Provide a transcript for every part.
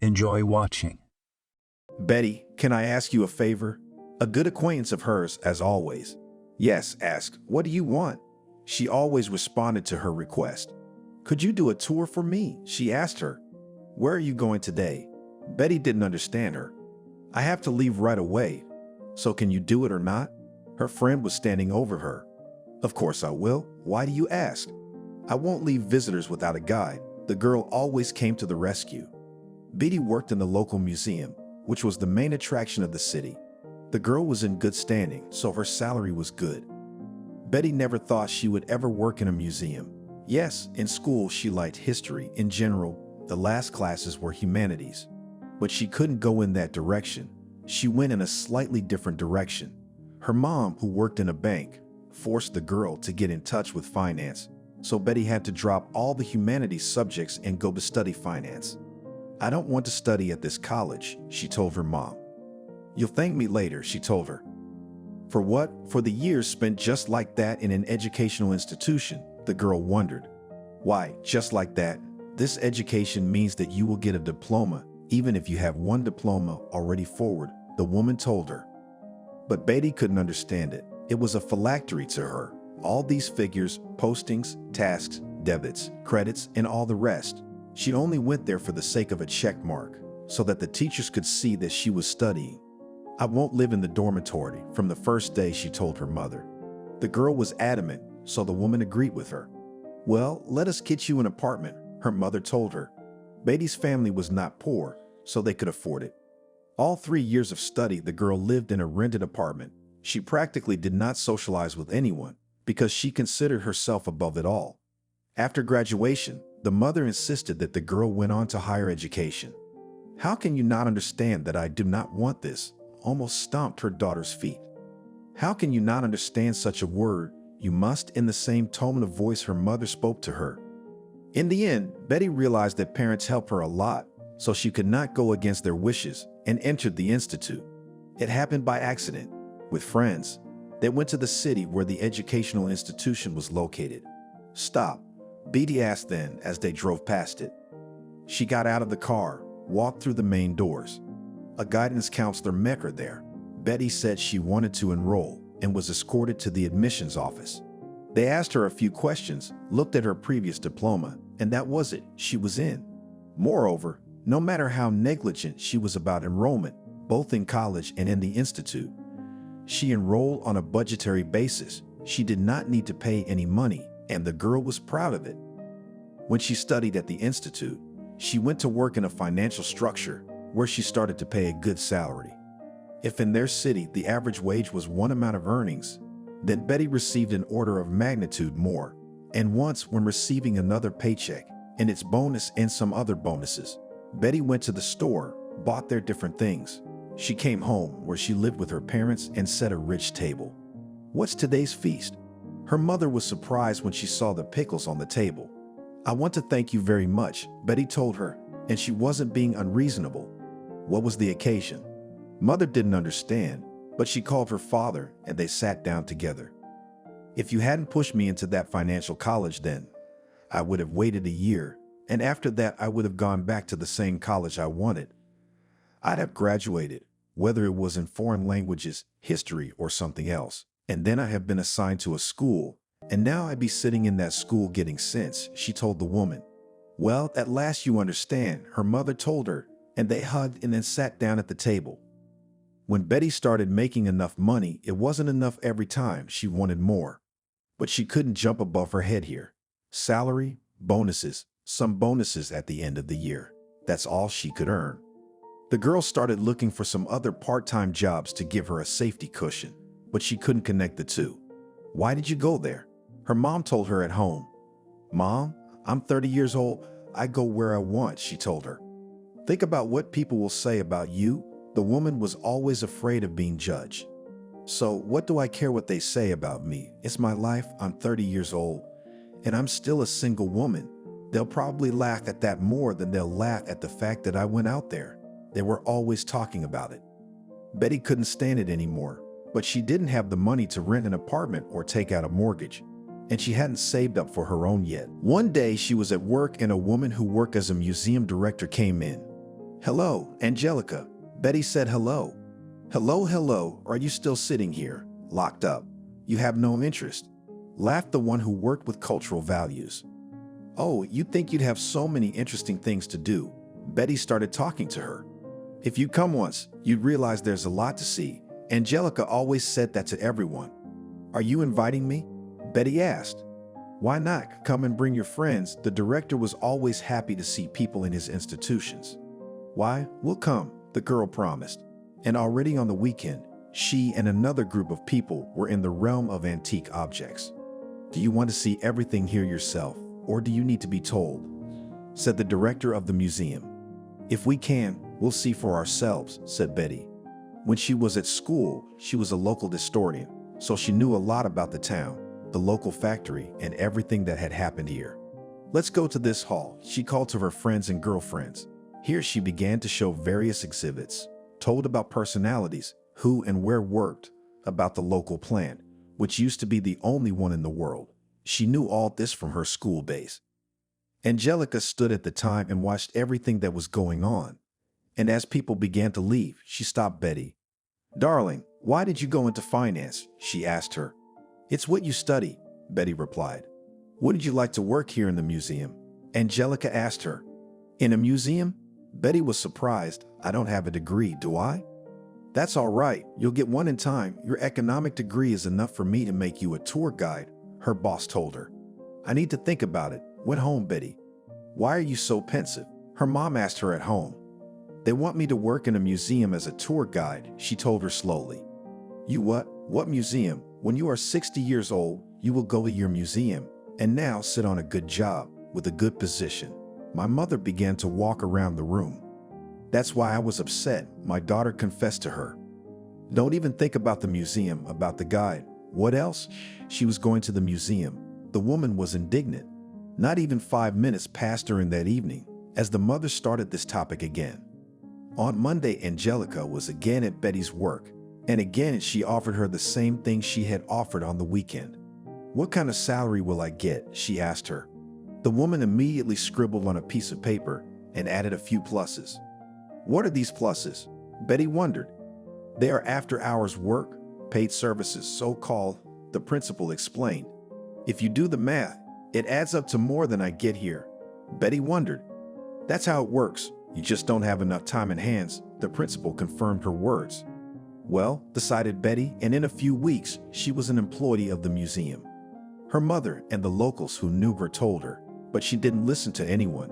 Enjoy watching. Betty, can I ask you a favor? A good acquaintance of hers, as always. Yes, asked, what do you want? She always responded to her request. Could you do a tour for me? She asked her. Where are you going today? Betty didn't understand her. I have to leave right away. So can you do it or not? Her friend was standing over her. Of course I will. Why do you ask? I won't leave visitors without a guide. The girl always came to the rescue. Betty worked in the local museum, which was the main attraction of the city. The girl was in good standing, so her salary was good. Betty never thought she would ever work in a museum. Yes, in school she liked history. In general, the last classes were humanities. But she couldn't go in that direction. She went in a slightly different direction. Her mom, who worked in a bank, forced the girl to get in touch with finance, so Betty had to drop all the humanities subjects and go to study finance. I don't want to study at this college, she told her mom. You'll thank me later, she told her. For what? For the years spent just like that in an educational institution, the girl wondered. Why, just like that? This education means that you will get a diploma, even if you have one diploma already forward, the woman told her. But Betty couldn't understand it. It was a phylactery to her. All these figures, postings, tasks, debits, credits, and all the rest. She only went there for the sake of a check mark, so that the teachers could see that she was studying. I won't live in the dormitory from the first day, she told her mother. The girl was adamant, so the woman agreed with her. Well, let us get you an apartment, her mother told her. Betty's family was not poor, so they could afford it. All 3 years of study, the girl lived in a rented apartment. She practically did not socialize with anyone because she considered herself above it all. After graduation, the mother insisted that the girl went on to higher education. How can you not understand that I do not want this? Almost stomped her daughter's feet. How can you not understand such a word? You must, in the same tone of voice her mother spoke to her. In the end, Betty realized that parents help her a lot, so she could not go against their wishes and entered the institute. It happened by accident. With friends, they went to the city where the educational institution was located. Stop, Betty asked then as they drove past it. She got out of the car, walked through the main doors. A guidance counselor met her there. Betty said she wanted to enroll and was escorted to the admissions office. They asked her a few questions, looked at her previous diploma, and that was it. She was in. Moreover, no matter how negligent she was about enrollment, both in college and in the institute, she enrolled on a budgetary basis. She did not need to pay any money, and the girl was proud of it. When she studied at the institute, she went to work in a financial structure where she started to pay a good salary. If in their city the average wage was one amount of earnings, then Betty received an order of magnitude more. And once, when receiving another paycheck and its bonus and some other bonuses, Betty went to the store, bought their different things. She came home where she lived with her parents and set a rich table. What's today's feast? Her mother was surprised when she saw the pickles on the table. I want to thank you very much, Betty told her, and she wasn't being unreasonable. What was the occasion? Mother didn't understand, but she called her father and they sat down together. If you hadn't pushed me into that financial college then, I would have waited a year, and after that I would have gone back to the same college I wanted. I'd have graduated, whether it was in foreign languages, history, or something else, and then I have been assigned to a school, and now I'd be sitting in that school getting sense, she told the woman. Well, at last you understand, her mother told her, and they hugged and then sat down at the table. When Betty started making enough money, it wasn't enough every time. She wanted more. But she couldn't jump above her head here. Salary, bonuses, some bonuses at the end of the year. That's all she could earn. The girl started looking for some other part-time jobs to give her a safety cushion, but she couldn't connect the two. Why did you go there? Her mom told her at home. Mom, I'm 30 years old. I go where I want, she told her. Think about what people will say about you. The woman was always afraid of being judged. So what do I care what they say about me? It's my life. I'm 30 years old, and I'm still a single woman. They'll probably laugh at that more than they'll laugh at the fact that I went out there. They were always talking about it. Betty couldn't stand it anymore, but she didn't have the money to rent an apartment or take out a mortgage, and she hadn't saved up for her own yet. One day she was at work and a woman who worked as a museum director came in. "Hello, Angelica." Betty said hello. "Hello, hello, are you still sitting here, locked up? You have no interest?" Laughed the one who worked with cultural values. "Oh, you'd think you'd have so many interesting things to do." Betty started talking to her. "If you come once, you'd realize there's a lot to see." Angelica always said that to everyone. "Are you inviting me?" Betty asked. "Why not? Come and bring your friends." The director was always happy to see people in his institutions. "Why, we'll come," the girl promised. And already on the weekend, she and another group of people were in the realm of antique objects. "Do you want to see everything here yourself, or do you need to be told?" said the director of the museum. "If we can, we'll see for ourselves," said Betty. When she was at school, she was a local historian, so she knew a lot about the town, the local factory, and everything that had happened here. "Let's go to this hall," she called to her friends and girlfriends. Here she began to show various exhibits, told about personalities, who and where worked, about the local plant, which used to be the only one in the world. She knew all this from her school days. Angelica stood at the time and watched everything that was going on. And as people began to leave, she stopped Betty. "Darling, why did you go into finance?" she asked her. "It's what you study," Betty replied. "Wouldn't you like to work here in the museum?" Angelica asked her. "In a museum?" Betty was surprised. "I don't have a degree, do I?" "That's all right. You'll get one in time. Your economic degree is enough for me to make you a tour guide," her boss told her. "I need to think about it," went home Betty. "Why are you so pensive?" her mom asked her at home. "They want me to work in a museum as a tour guide," she told her slowly. "You what? What museum? When you are 60 years old, you will go to your museum, and now sit on a good job, with a good position." My mother began to walk around the room. "That's why I was upset," my daughter confessed to her. "Don't even think about the museum, about the guide. What else?" She was going to the museum. The woman was indignant. Not even 5 minutes passed during that evening, as the mother started this topic again. On Monday, Angelica was again at Betty's work, and again she offered her the same thing she had offered on the weekend. "What kind of salary will I get?" she asked her. The woman immediately scribbled on a piece of paper and added a few pluses. "What are these pluses?" Betty wondered. "They are after-hours work, paid services, so-called," the principal explained. "If you do the math, it adds up to more than I get here." Betty wondered. "That's how it works. You just don't have enough time and hands," the principal confirmed her words. "Well," decided Betty, and in a few weeks, she was an employee of the museum. Her mother and the locals who knew her told her, but she didn't listen to anyone.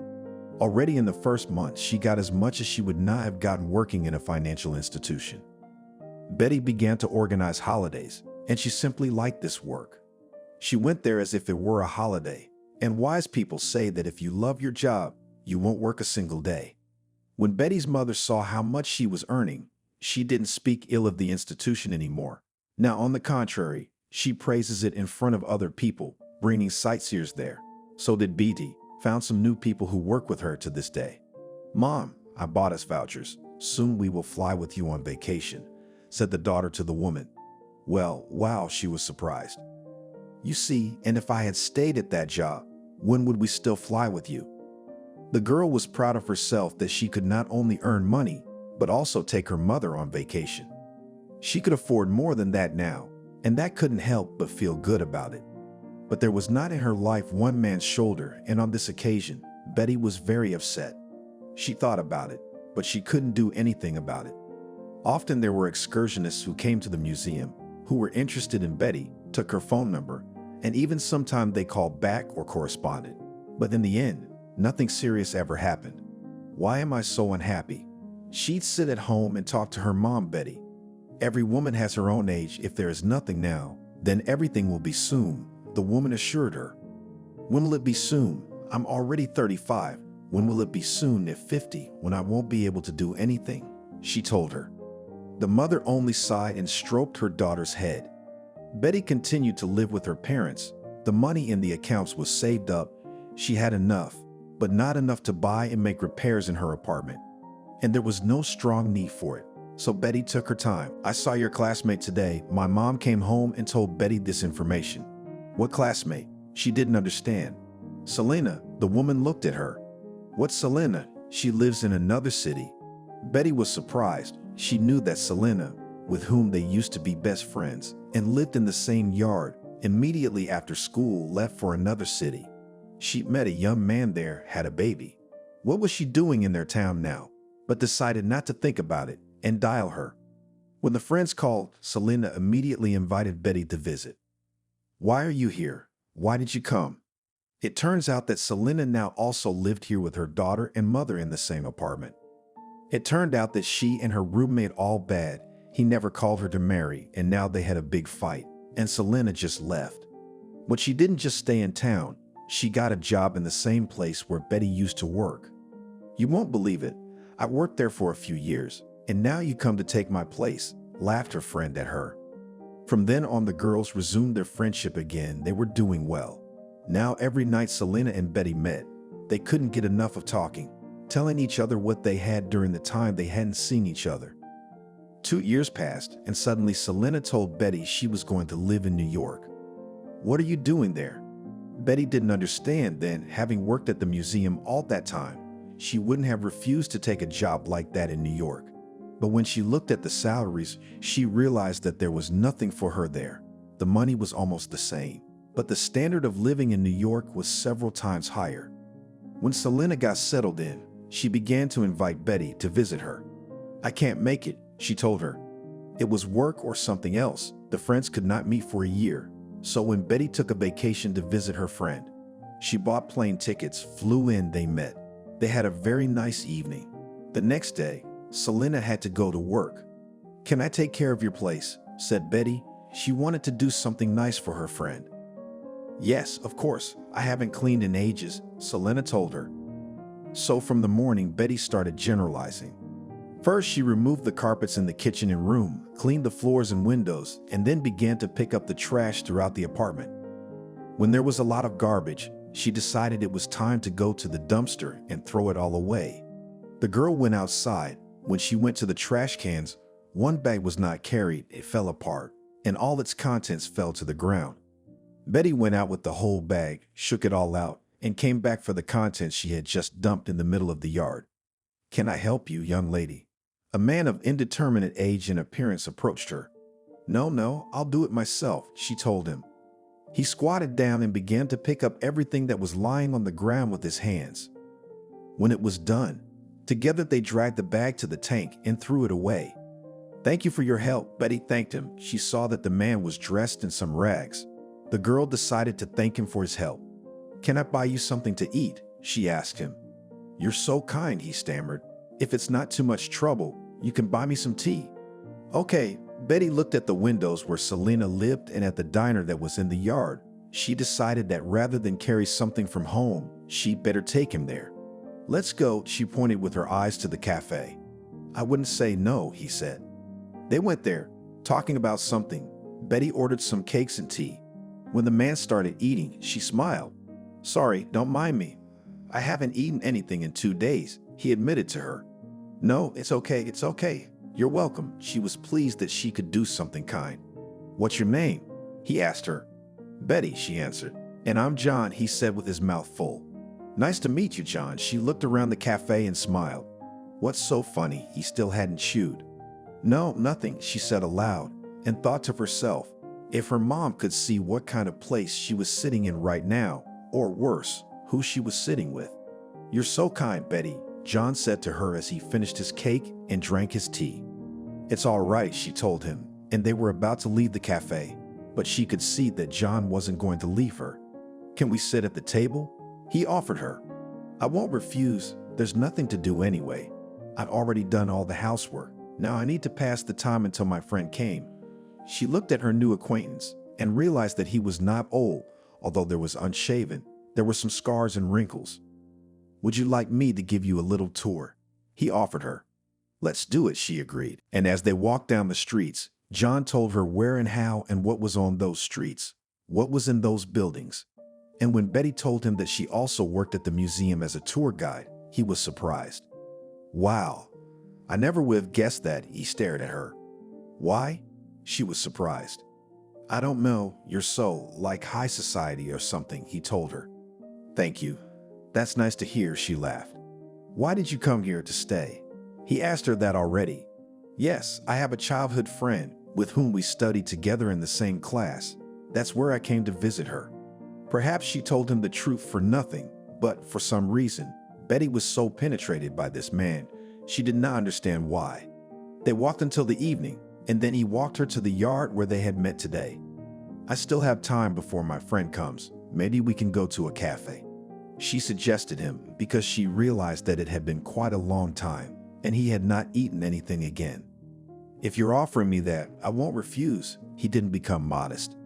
Already in the first month, she got as much as she would not have gotten working in a financial institution. Betty began to organize holidays, and she simply liked this work. She went there as if it were a holiday, and wise people say that if you love your job, you won't work a single day. When Betty's mother saw how much she was earning, she didn't speak ill of the institution anymore. Now, on the contrary, she praises it in front of other people, bringing sightseers there. So did Betty, found some new people who work with her to this day. "Mom, I bought us vouchers. Soon we will fly with you on vacation," said the daughter to the woman. "Well, wow," she was surprised. "You see, and if I had stayed at that job, when would we still fly with you?" The girl was proud of herself that she could not only earn money, but also take her mother on vacation. She could afford more than that now, and that couldn't help but feel good about it. But there was not in her life one man's shoulder, and on this occasion, Betty was very upset. She thought about it, but she couldn't do anything about it. Often there were excursionists who came to the museum, who were interested in Betty, took her phone number, and even sometimes they called back or corresponded. But in the end, nothing serious ever happened. "Why am I so unhappy?" She'd sit at home and talk to her mom, Betty. "Every woman has her own age. If there is nothing now, then everything will be soon," the woman assured her. "When will it be soon? I'm already 35. When will it be soon at 50, when I won't be able to do anything?" she told her. The mother only sighed and stroked her daughter's head. Betty continued to live with her parents. The money in the accounts was saved up. She had enough, but not enough to buy and make repairs in her apartment. And there was no strong need for it. So Betty took her time. "I saw your classmate today." My mom came home and told Betty this information. "What classmate?" She didn't understand. "Selena." The woman looked at her. "What's Selena?" "She lives in another city. Betty was surprised. She knew that Selena, with whom they used to be best friends and lived in the same yard, immediately after school left for another city. She'd met a young man there, had a baby. What was she doing in their town now? But decided not to think about it and dial her. When the friends called, Selena immediately invited Betty to visit. "Why are you here? Why did you come?" It turns out that Selena now also lived here with her daughter and mother in the same apartment. It turned out that she and her roommate all bad. He never called her to marry, and now they had a big fight, and Selena just left. But she didn't just stay in town. She got a job in the same place where Betty used to work. "You won't believe it. I worked there for a few years, and now you come to take my place," laughed her friend at her. From then on, the girls resumed their friendship again. They were doing well. Now every night Selena and Betty met. They couldn't get enough of talking, telling each other what they had during the time they hadn't seen each other. 2 years passed, and suddenly Selena told Betty she was going to live in New York. "What are you doing there?" Betty didn't understand then. Having worked at the museum all that time, she wouldn't have refused to take a job like that in New York. But when she looked at the salaries, she realized that there was nothing for her there. The money was almost the same, but the standard of living in New York was several times higher. When Selena got settled in, she began to invite Betty to visit her. "I can't make it," she told her. It was work or something else. The friends could not meet for a year. So when Betty took a vacation to visit her friend, she bought plane tickets, flew in, they met. They had a very nice evening. The next day, Selena had to go to work. "Can I take care of your place?" said Betty. She wanted to do something nice for her friend. "Yes, of course. I haven't cleaned in ages," Selena told her. So from the morning, Betty started generalizing. First, she removed the carpets in the kitchen and room, cleaned the floors and windows, and then began to pick up the trash throughout the apartment. When there was a lot of garbage, she decided it was time to go to the dumpster and throw it all away. The girl went outside. When she went to the trash cans, one bag was not carried. It fell apart, and all its contents fell to the ground. Betty went out with the whole bag, shook it all out, and came back for the contents she had just dumped in the middle of the yard. "Can I help you, young lady?" A man of indeterminate age and appearance approached her. No, I'll do it myself," she told him. He squatted down and began to pick up everything that was lying on the ground with his hands. When it was done, together they dragged the bag to the tank and threw it away. "Thank you for your help," Betty thanked him. She saw that the man was dressed in some rags. The girl decided to thank him for his help. "Can I buy you something to eat?" she asked him. "You're so kind," he stammered. "If it's not too much trouble, you can buy me some tea." "Okay." Betty looked at the windows where Selena lived and at the diner that was in the yard. She decided that rather than carry something from home, she'd better take him there. "Let's go," she pointed with her eyes to the cafe. "I wouldn't say no," he said. They went there, talking about something. Betty ordered some cakes and tea. When the man started eating, she smiled. "Sorry, don't mind me. I haven't eaten anything in 2 days," he admitted to her. "No, it's okay. You're welcome." She was pleased that she could do something kind. "What's your name?" he asked her. "Betty," she answered. "And I'm John," he said with his mouth full. "Nice to meet you, John." She looked around the cafe and smiled. "What's so funny?" He still hadn't chewed. "No, nothing," she said aloud, and thought to herself, if her mom could see what kind of place she was sitting in right now, or worse, who she was sitting with. "You're so kind, Betty," John said to her as he finished his cake and drank his tea. "It's all right," she told him, and they were about to leave the cafe, but she could see that John wasn't going to leave her. "Can we sit at the table?" he offered her. "I won't refuse. There's nothing to do anyway. I've already done all the housework. Now I need to pass the time until my friend came." She looked at her new acquaintance and realized that he was not old, although there was unshaven. There were some scars and wrinkles. "Would you like me to give you a little tour?" he offered her. "Let's do it," she agreed. And as they walked down the streets, John told her where and how and what was on those streets, what was in those buildings. And when Betty told him that she also worked at the museum as a tour guide, he was surprised. "Wow, I never would have guessed that," he stared at her. "Why?" She was surprised. "I don't know, you're so, like high society or something," he told her. "Thank you. That's nice to hear," she laughed. "Why did you come here to stay?" He asked her that already. Yes, I have a childhood friend with whom we studied together in the same class. That's where I came to visit her. Perhaps she told him the truth for nothing, but for some reason, Betty was so penetrated by this man, she did not understand why. They walked until the evening, and then he walked her to the yard where they had met today. I still have time before my friend comes. Maybe we can go to a cafe. She suggested him because she realized that it had been quite a long time, and he had not eaten anything again. If you're offering me that, I won't refuse. He didn't become modest.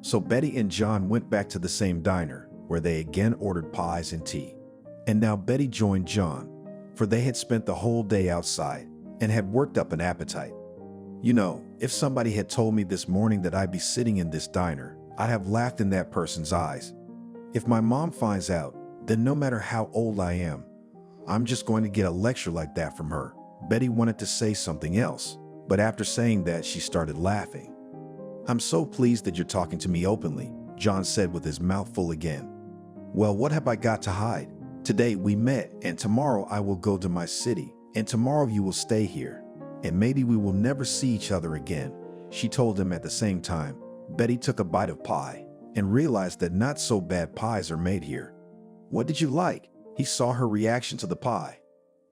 So Betty and John went back to the same diner, where they again ordered pies and tea. And now Betty joined John, for they had spent the whole day outside and had worked up an appetite. You know, if somebody had told me this morning that I'd be sitting in this diner, I'd have laughed in that person's eyes. If my mom finds out, then no matter how old I am, I'm just going to get a lecture like that from her. Betty wanted to say something else, but after saying that, she started laughing. I'm so pleased that you're talking to me openly, John said with his mouth full again. Well, what have I got to hide? Today we met, and tomorrow I will go to my city, and tomorrow you will stay here, and maybe we will never see each other again, she told him at the same time. Betty took a bite of pie and realized that not so bad pies are made here. What did you like? He saw her reaction to the pie.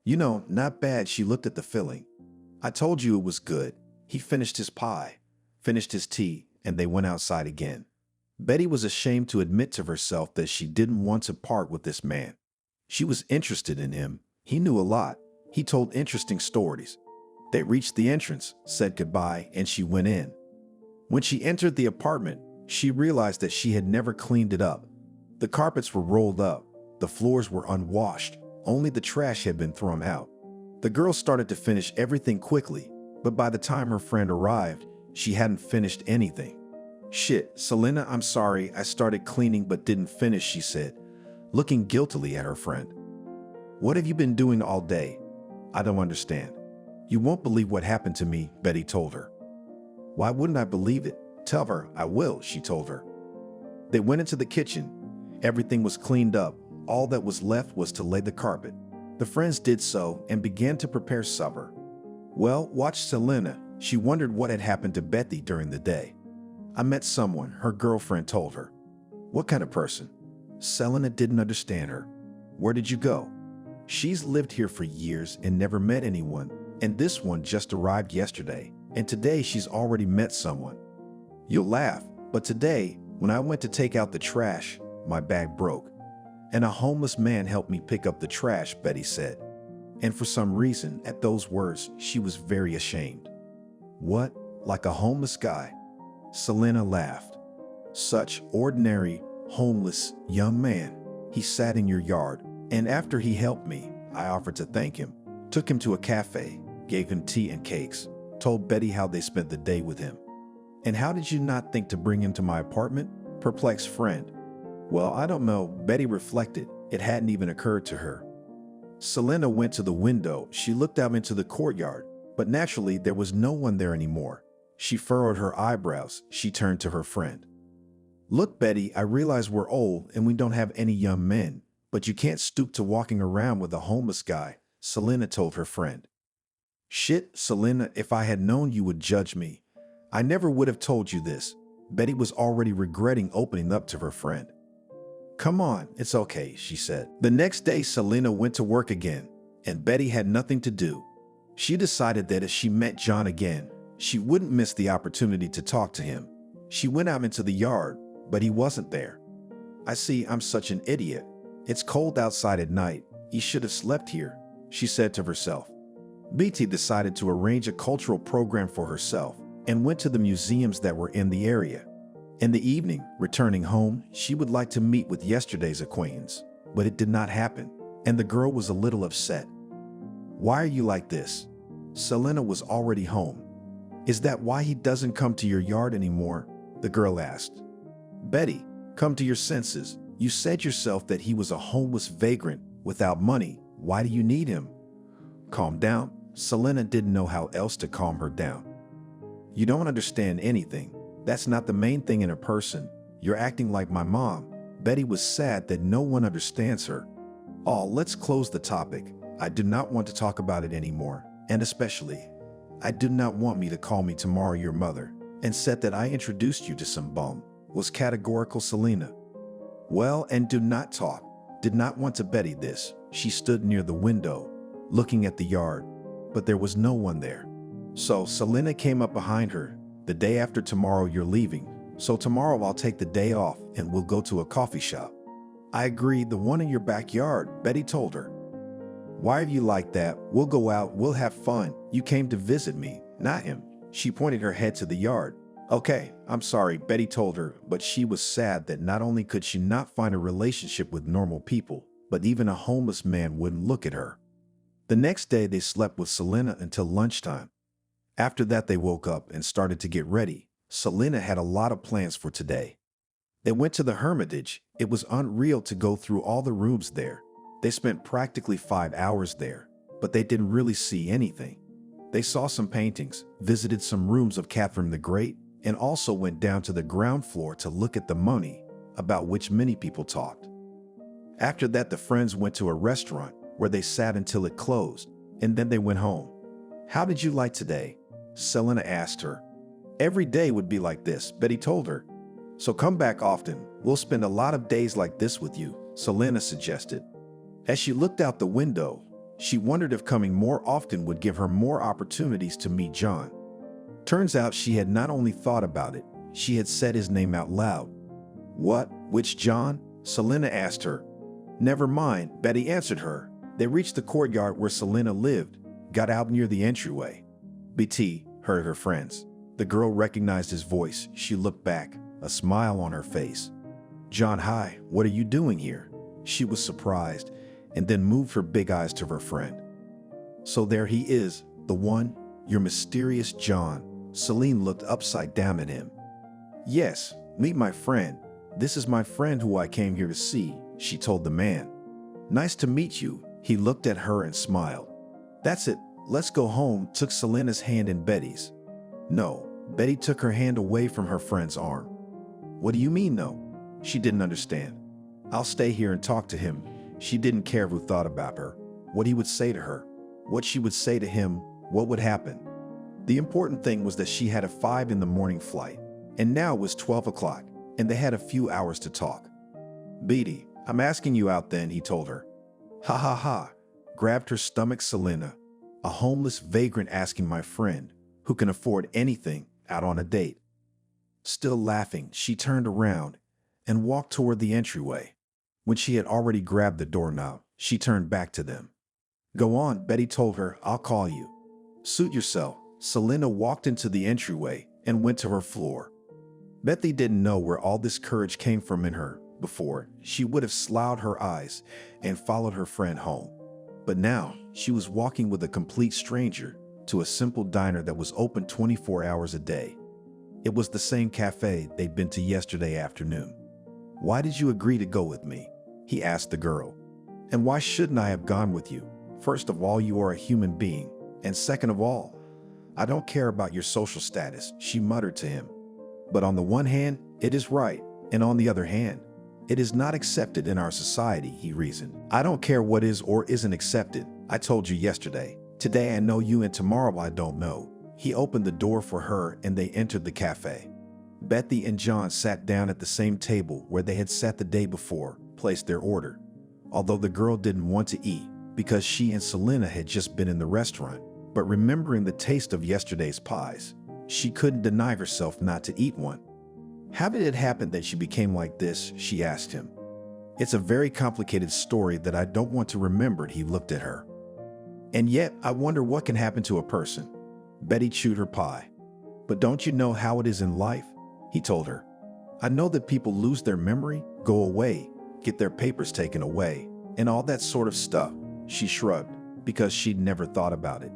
You know, not bad. She looked at the filling. I told you it was good. He finished his pie, finished his tea, and they went outside again. Betty was ashamed to admit to herself that she didn't want to part with this man. She was interested in him. He knew a lot. He told interesting stories. They reached the entrance, said goodbye, and she went in. When she entered the apartment, she realized that she had never cleaned it up. The carpets were rolled up. The floors were unwashed. Only the trash had been thrown out. The girl started to finish everything quickly, but by the time her friend arrived, she hadn't finished anything. Shit, Selena, I'm sorry, I started cleaning but didn't finish, she said, looking guiltily at her friend. What have you been doing all day? I don't understand. You won't believe what happened to me, Betty told her. Why wouldn't I believe it? Tell her I will, she told her. They went into the kitchen. Everything was cleaned up. All that was left was to lay the carpet. The friends did so and began to prepare supper. Well, watch Selena. She wondered what had happened to Betty during the day. I met someone, her girlfriend told her. What kind of person? Selena didn't understand her. Where did you go? She's lived here for years and never met anyone, and this one just arrived yesterday, and today she's already met someone. You'll laugh, but today, when I went to take out the trash, my bag broke, and a homeless man helped me pick up the trash, Betty said. And for some reason, at those words, she was very ashamed. What? Like a homeless guy? Selena laughed. Such ordinary, homeless young man. He sat in your yard, and after he helped me, I offered to thank him, took him to a cafe, gave him tea and cakes, told Betty how they spent the day with him. And how did you not think to bring him to my apartment? Perplexed friend. Well, I don't know, Betty reflected. It hadn't even occurred to her. Selena went to the window. She looked out into the courtyard, but naturally there was no one there anymore. She furrowed her eyebrows. She turned to her friend. Look, Betty, I realize we're old and we don't have any young men, but you can't stoop to walking around with a homeless guy, Selena told her friend. Shit, Selena, if I had known you would judge me, I never would have told you this. Betty was already regretting opening up to her friend. Come on, it's okay, she said. The next day, Selena went to work again, and Betty had nothing to do. She decided that if she met John again, she wouldn't miss the opportunity to talk to him. She went out into the yard, but he wasn't there. I see, I'm such an idiot. It's cold outside at night. He should have slept here, she said to herself. Betty decided to arrange a cultural program for herself and went to the museums that were in the area. In the evening, returning home, she would like to meet with yesterday's acquaintance, but it did not happen, and the girl was a little upset. Why are you like this? Selena was already home. Is that why he doesn't come to your yard anymore? The girl asked. Betty, come to your senses. You said yourself that he was a homeless vagrant without money. Why do you need him? Calm down. Selena didn't know how else to calm her down. You don't understand anything. That's not the main thing in a person. You're acting like my mom. Betty was sad that no one understands her. Oh, let's close the topic. I do not want to talk about it anymore, and especially, I do not want me to call me tomorrow your mother, and said that I introduced you to some bum, was categorical Selena. Well, and do not talk. Did not want to Betty this. She stood near the window, looking at the yard, but there was no one there. So Selena came up behind her. The day after tomorrow you're leaving, so tomorrow I'll take the day off and we'll go to a coffee shop. I agreed, the one in your backyard, Betty told her. Why are you like that? We'll go out, we'll have fun. You came to visit me, not him. She pointed her head to the yard. Okay, I'm sorry, Betty told her, but she was sad that not only could she not find a relationship with normal people, but even a homeless man wouldn't look at her. The next day they slept with Selena until lunchtime. After that they woke up and started to get ready. Selena had a lot of plans for today. They went to the Hermitage. It was unreal to go through all the rooms there. They spent practically 5 hours there, but they didn't really see anything. They saw some paintings, visited some rooms of Catherine the Great, and also went down to the ground floor to look at the mummy, about which many people talked. After that, the friends went to a restaurant where they sat until it closed, and then they went home. How did you like today? Selena asked her. Every day would be like this, Betty told her. So come back often. We'll spend a lot of days like this with you, Selena suggested. As she looked out the window, she wondered if coming more often would give her more opportunities to meet John. Turns out she had not only thought about it, she had said his name out loud. What? Which John? Selena asked her. Never mind, Betty answered her. They reached the courtyard where Selena lived, got out near the entryway. BT heard her friends. The girl recognized his voice. She looked back, a smile on her face. John, hi, what are you doing here? She was surprised, and then moved her big eyes to her friend. So there he is, the one, your mysterious John. Celine looked upside down at him. Yes, meet my friend. This is my friend who I came here to see, she told the man. Nice to meet you. He looked at her and smiled. That's it, let's go home, took Selena's hand in Betty's. No, Betty took her hand away from her friend's arm. What do you mean no? She didn't understand. I'll stay here and talk to him. She didn't care who thought about her, what he would say to her, what she would say to him, what would happen. The important thing was that she had a 5 a.m. flight, and now it was 12 o'clock, and they had a few hours to talk. Beatty, I'm asking you out then, he told her. Ha ha ha, grabbed her stomach Selena, a homeless vagrant asking my friend, who can afford anything, out on a date. Still laughing, she turned around and walked toward the entryway. When she had already grabbed the doorknob, she turned back to them. Go on, Betty told her, I'll call you. Suit yourself. Selena walked into the entryway and went to her floor. Betty didn't know where all this courage came from in her. Before, she would have sloughed her eyes and followed her friend home. But now, she was walking with a complete stranger to a simple diner that was open 24 hours a day. It was the same cafe they'd been to yesterday afternoon. Why did you agree to go with me? He asked the girl. And why shouldn't I have gone with you? First of all, you are a human being. And second of all, I don't care about your social status, she muttered to him. But on the one hand, it is right, and on the other hand, it is not accepted in our society, he reasoned. I don't care what is or isn't accepted. I told you yesterday. Today I know you and tomorrow I don't know. He opened the door for her and they entered the cafe. Betty and John sat down at the same table where they had sat the day before, placed their order. Although the girl didn't want to eat because she and Selena had just been in the restaurant, but remembering the taste of yesterday's pies, she couldn't deny herself not to eat one. How did it happen that she became like this? She asked him. It's a very complicated story that I don't want to remember, he looked at her. And yet, I wonder what can happen to a person. Betty chewed her pie. But don't you know how it is in life? He told her. I know that people lose their memory, go away, get their papers taken away, and all that sort of stuff. She shrugged, because she'd never thought about it.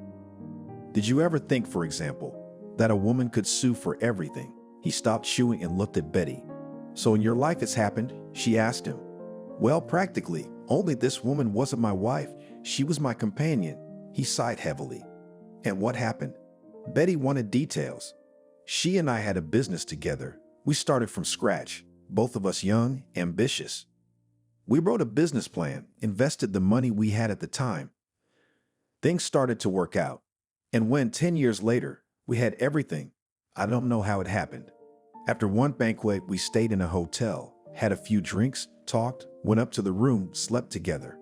Did you ever think, for example, that a woman could sue for everything? He stopped chewing and looked at Betty. So in your life it's happened? She asked him. Well, practically. Only this woman wasn't my wife. She was my companion. He sighed heavily. And what happened? Betty wanted details. She and I had a business together. We started from scratch, both of us young, ambitious. We wrote a business plan, invested the money we had at the time. Things started to work out. And when 10 years later, we had everything, I don't know how it happened. After one banquet, we stayed in a hotel, had a few drinks, talked, went up to the room, slept together.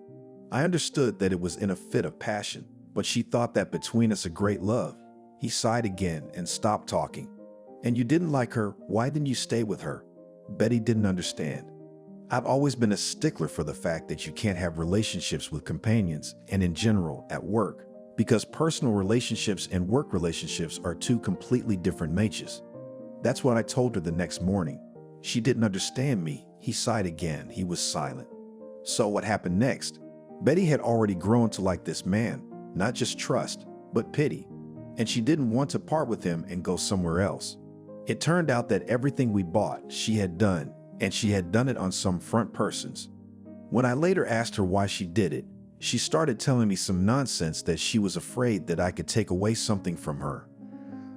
I understood that it was in a fit of passion, but she thought that between us a great love. He sighed again and stopped talking. And you didn't like her, why didn't you stay with her? Betty didn't understand. I've always been a stickler for the fact that you can't have relationships with companions and in general at work, because personal relationships and work relationships are two completely different matches. That's what I told her the next morning. She didn't understand me. He sighed again. He was silent. So what happened next? Betty had already grown to like this man, not just trust, but pity. And she didn't want to part with him and go somewhere else. It turned out that everything we bought, she had done, and she had done it on some front persons. When I later asked her why she did it, she started telling me some nonsense that she was afraid that I could take away something from her.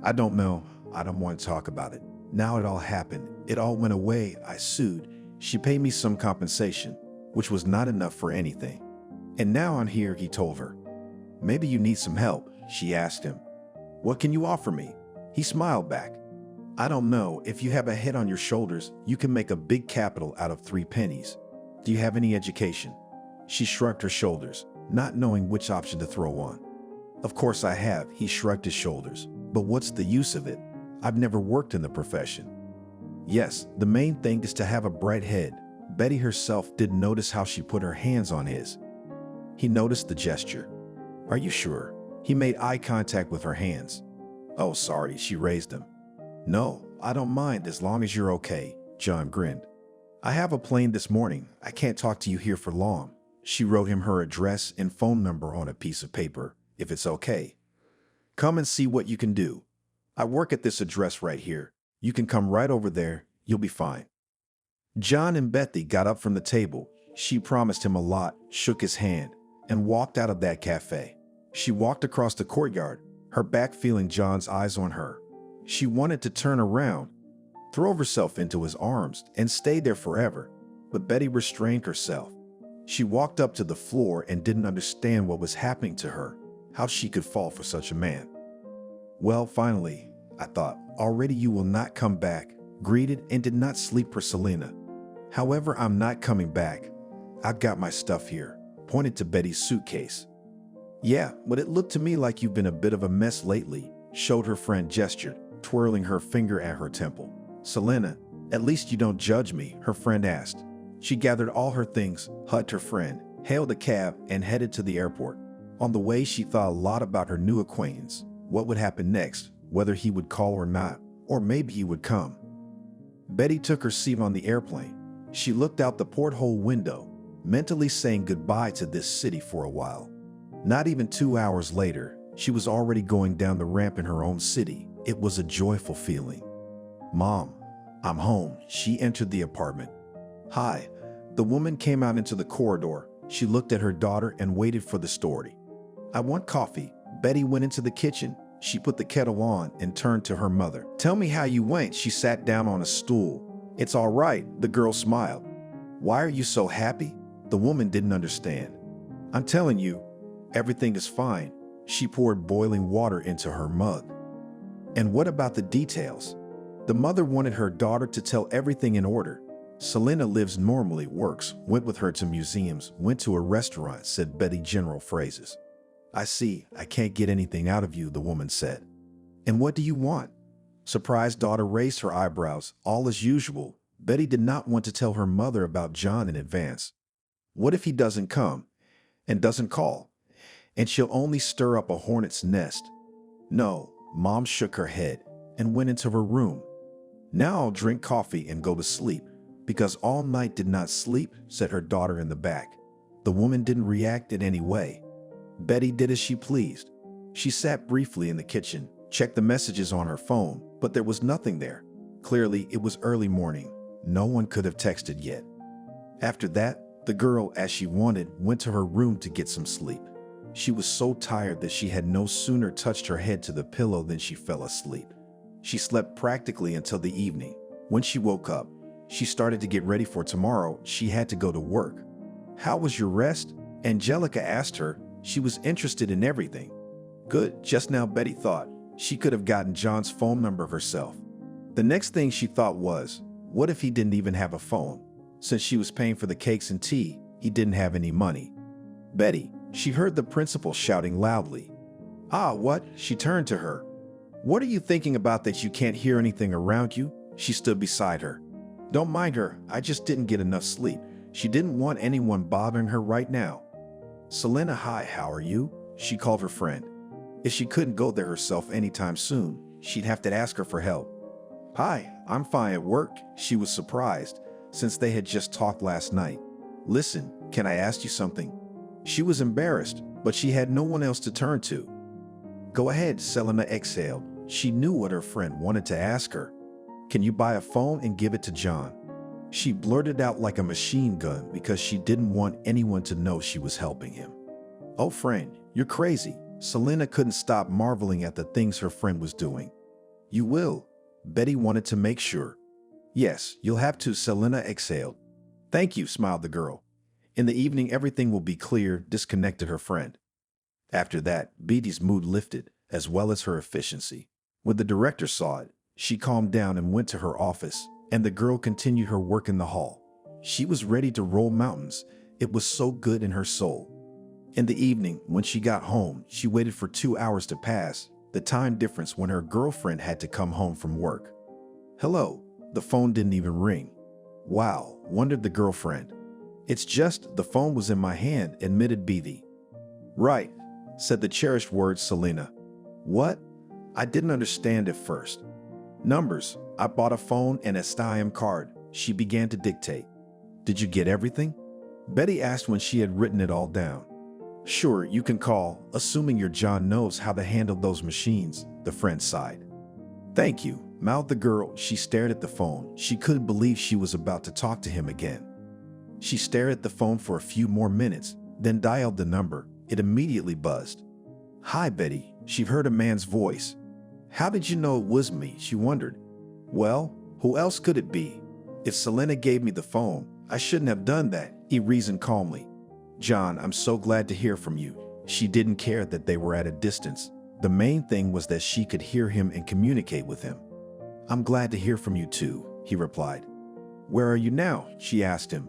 I don't know. I don't want to talk about it. Now it all happened. It all went away. I sued. She paid me some compensation, which was not enough for anything. And now I'm here, he told her. Maybe you need some help, she asked him. What can you offer me? He smiled back. I don't know. If you have a head on your shoulders, you can make a big capital out of 3 pennies. Do you have any education? She shrugged her shoulders, not knowing which option to throw on. Of course I have, he shrugged his shoulders. But what's the use of it? I've never worked in the profession. Yes, the main thing is to have a bright head. Betty herself didn't notice how she put her hands on his. He noticed the gesture. Are you sure? He made eye contact with her hands. Oh, sorry, she raised them. No, I don't mind as long as you're okay, John grinned. I have a plane this morning. I can't talk to you here for long. She wrote him her address and phone number on a piece of paper, if it's okay. Come and see what you can do. I work at this address right here. You can come right over there. You'll be fine. John and Betty got up from the table. She promised him a lot, shook his hand, and walked out of that cafe. She walked across the courtyard, her back feeling John's eyes on her. She wanted to turn around, throw herself into his arms, and stay there forever, but Betty restrained herself. She walked up to the floor and didn't understand what was happening to her, how she could fall for such a man. Well, finally, I thought, already you will not come back, greeted and did not sleep for Selena. However, I'm not coming back. I've got my stuff here, pointed to Betty's suitcase. Yeah, but it looked to me like you've been a bit of a mess lately, showed her friend gestured, twirling her finger at her temple. Selena, at least you don't judge me, her friend asked. She gathered all her things, hugged her friend, hailed a cab, and headed to the airport. On the way, she thought a lot about her new acquaintance, what would happen next, whether he would call or not, or maybe he would come. Betty took her seat on the airplane. She looked out the porthole window, mentally saying goodbye to this city for a while. Not even 2 hours later, she was already going down the ramp in her own city. It was a joyful feeling. Mom, I'm home. She entered the apartment. Hi. The woman came out into the corridor. She looked at her daughter and waited for the story. I want coffee. Betty went into the kitchen. She put the kettle on and turned to her mother. Tell me how you went. She sat down on a stool. It's all right, the girl smiled. Why are you so happy? The woman didn't understand. I'm telling you, everything is fine. She poured boiling water into her mug. And what about the details? The mother wanted her daughter to tell everything in order. Selena lives normally, works, went with her to museums, went to a restaurant, said Betty general phrases. I see, I can't get anything out of you, the woman said. And what do you want? Surprised daughter raised her eyebrows, all as usual. Betty did not want to tell her mother about John in advance. What if he doesn't come and doesn't call? And she'll only stir up a hornet's nest. No, Mom shook her head and went into her room. Now I'll drink coffee and go to sleep, because all night did not sleep, said her daughter in the back. The woman didn't react in any way. Betty did as she pleased. She sat briefly in the kitchen, checked the messages on her phone, but there was nothing there. Clearly, it was early morning. No one could have texted yet. After that, the girl, as she wanted, went to her room to get some sleep. She was so tired that she had no sooner touched her head to the pillow than she fell asleep. She slept practically until the evening. When she woke up, she started to get ready for tomorrow. She had to go to work. How was your rest? Angelica asked her. She was interested in everything. Good, just now Betty thought she could have gotten John's phone number herself. The next thing she thought was, what if he didn't even have a phone? Since she was paying for the cakes and tea, he didn't have any money. Betty, she heard the principal shouting loudly. Ah, what? She turned to her. What are you thinking about that you can't hear anything around you? She stood beside her. Don't mind her, I just didn't get enough sleep. She didn't want anyone bothering her right now. Selena, hi, how are you? She called her friend. If she couldn't go there herself anytime soon, she'd have to ask her for help. Hi, I'm fine at work. She was surprised, since they had just talked last night. Listen, can I ask you something? She was embarrassed, but she had no one else to turn to. Go ahead, Selena exhaled. She knew what her friend wanted to ask her. Can you buy a phone and give it to John? She blurted out like a machine gun because she didn't want anyone to know she was helping him. Oh, friend, you're crazy. Selena couldn't stop marveling at the things her friend was doing. You will. Betty wanted to make sure. Yes, you'll have to, Selena exhaled. Thank you, smiled the girl. In the evening, everything will be clear, disconnected her friend. After that, Betty's mood lifted, as well as her efficiency. When the director saw it, she calmed down and went to her office, and the girl continued her work in the hall. She was ready to roll mountains. It was so good in her soul. In the evening, when she got home, she waited for 2 hours to pass, the time difference when her girlfriend had to come home from work. Hello, the phone didn't even ring. Wow, wondered the girlfriend. It's just the phone was in my hand, admitted Betty. Right, said the cherished word Selena. What? I didn't understand at first. Numbers, I bought a phone and a STIM card. She began to dictate. Did you get everything? Betty asked when she had written it all down. Sure, you can call, assuming your John knows how to handle those machines, the friend sighed. Thank you, mouthed the girl. She stared at the phone. She couldn't believe she was about to talk to him again. She stared at the phone for a few more minutes, then dialed the number. It immediately buzzed. Hi, Betty. She heard a man's voice. How did you know it was me? She wondered. Well, who else could it be? If Selena gave me the phone, I shouldn't have done that, he reasoned calmly. John, I'm so glad to hear from you. She didn't care that they were at a distance. The main thing was that she could hear him and communicate with him. I'm glad to hear from you too, he replied. Where are you now? She asked him.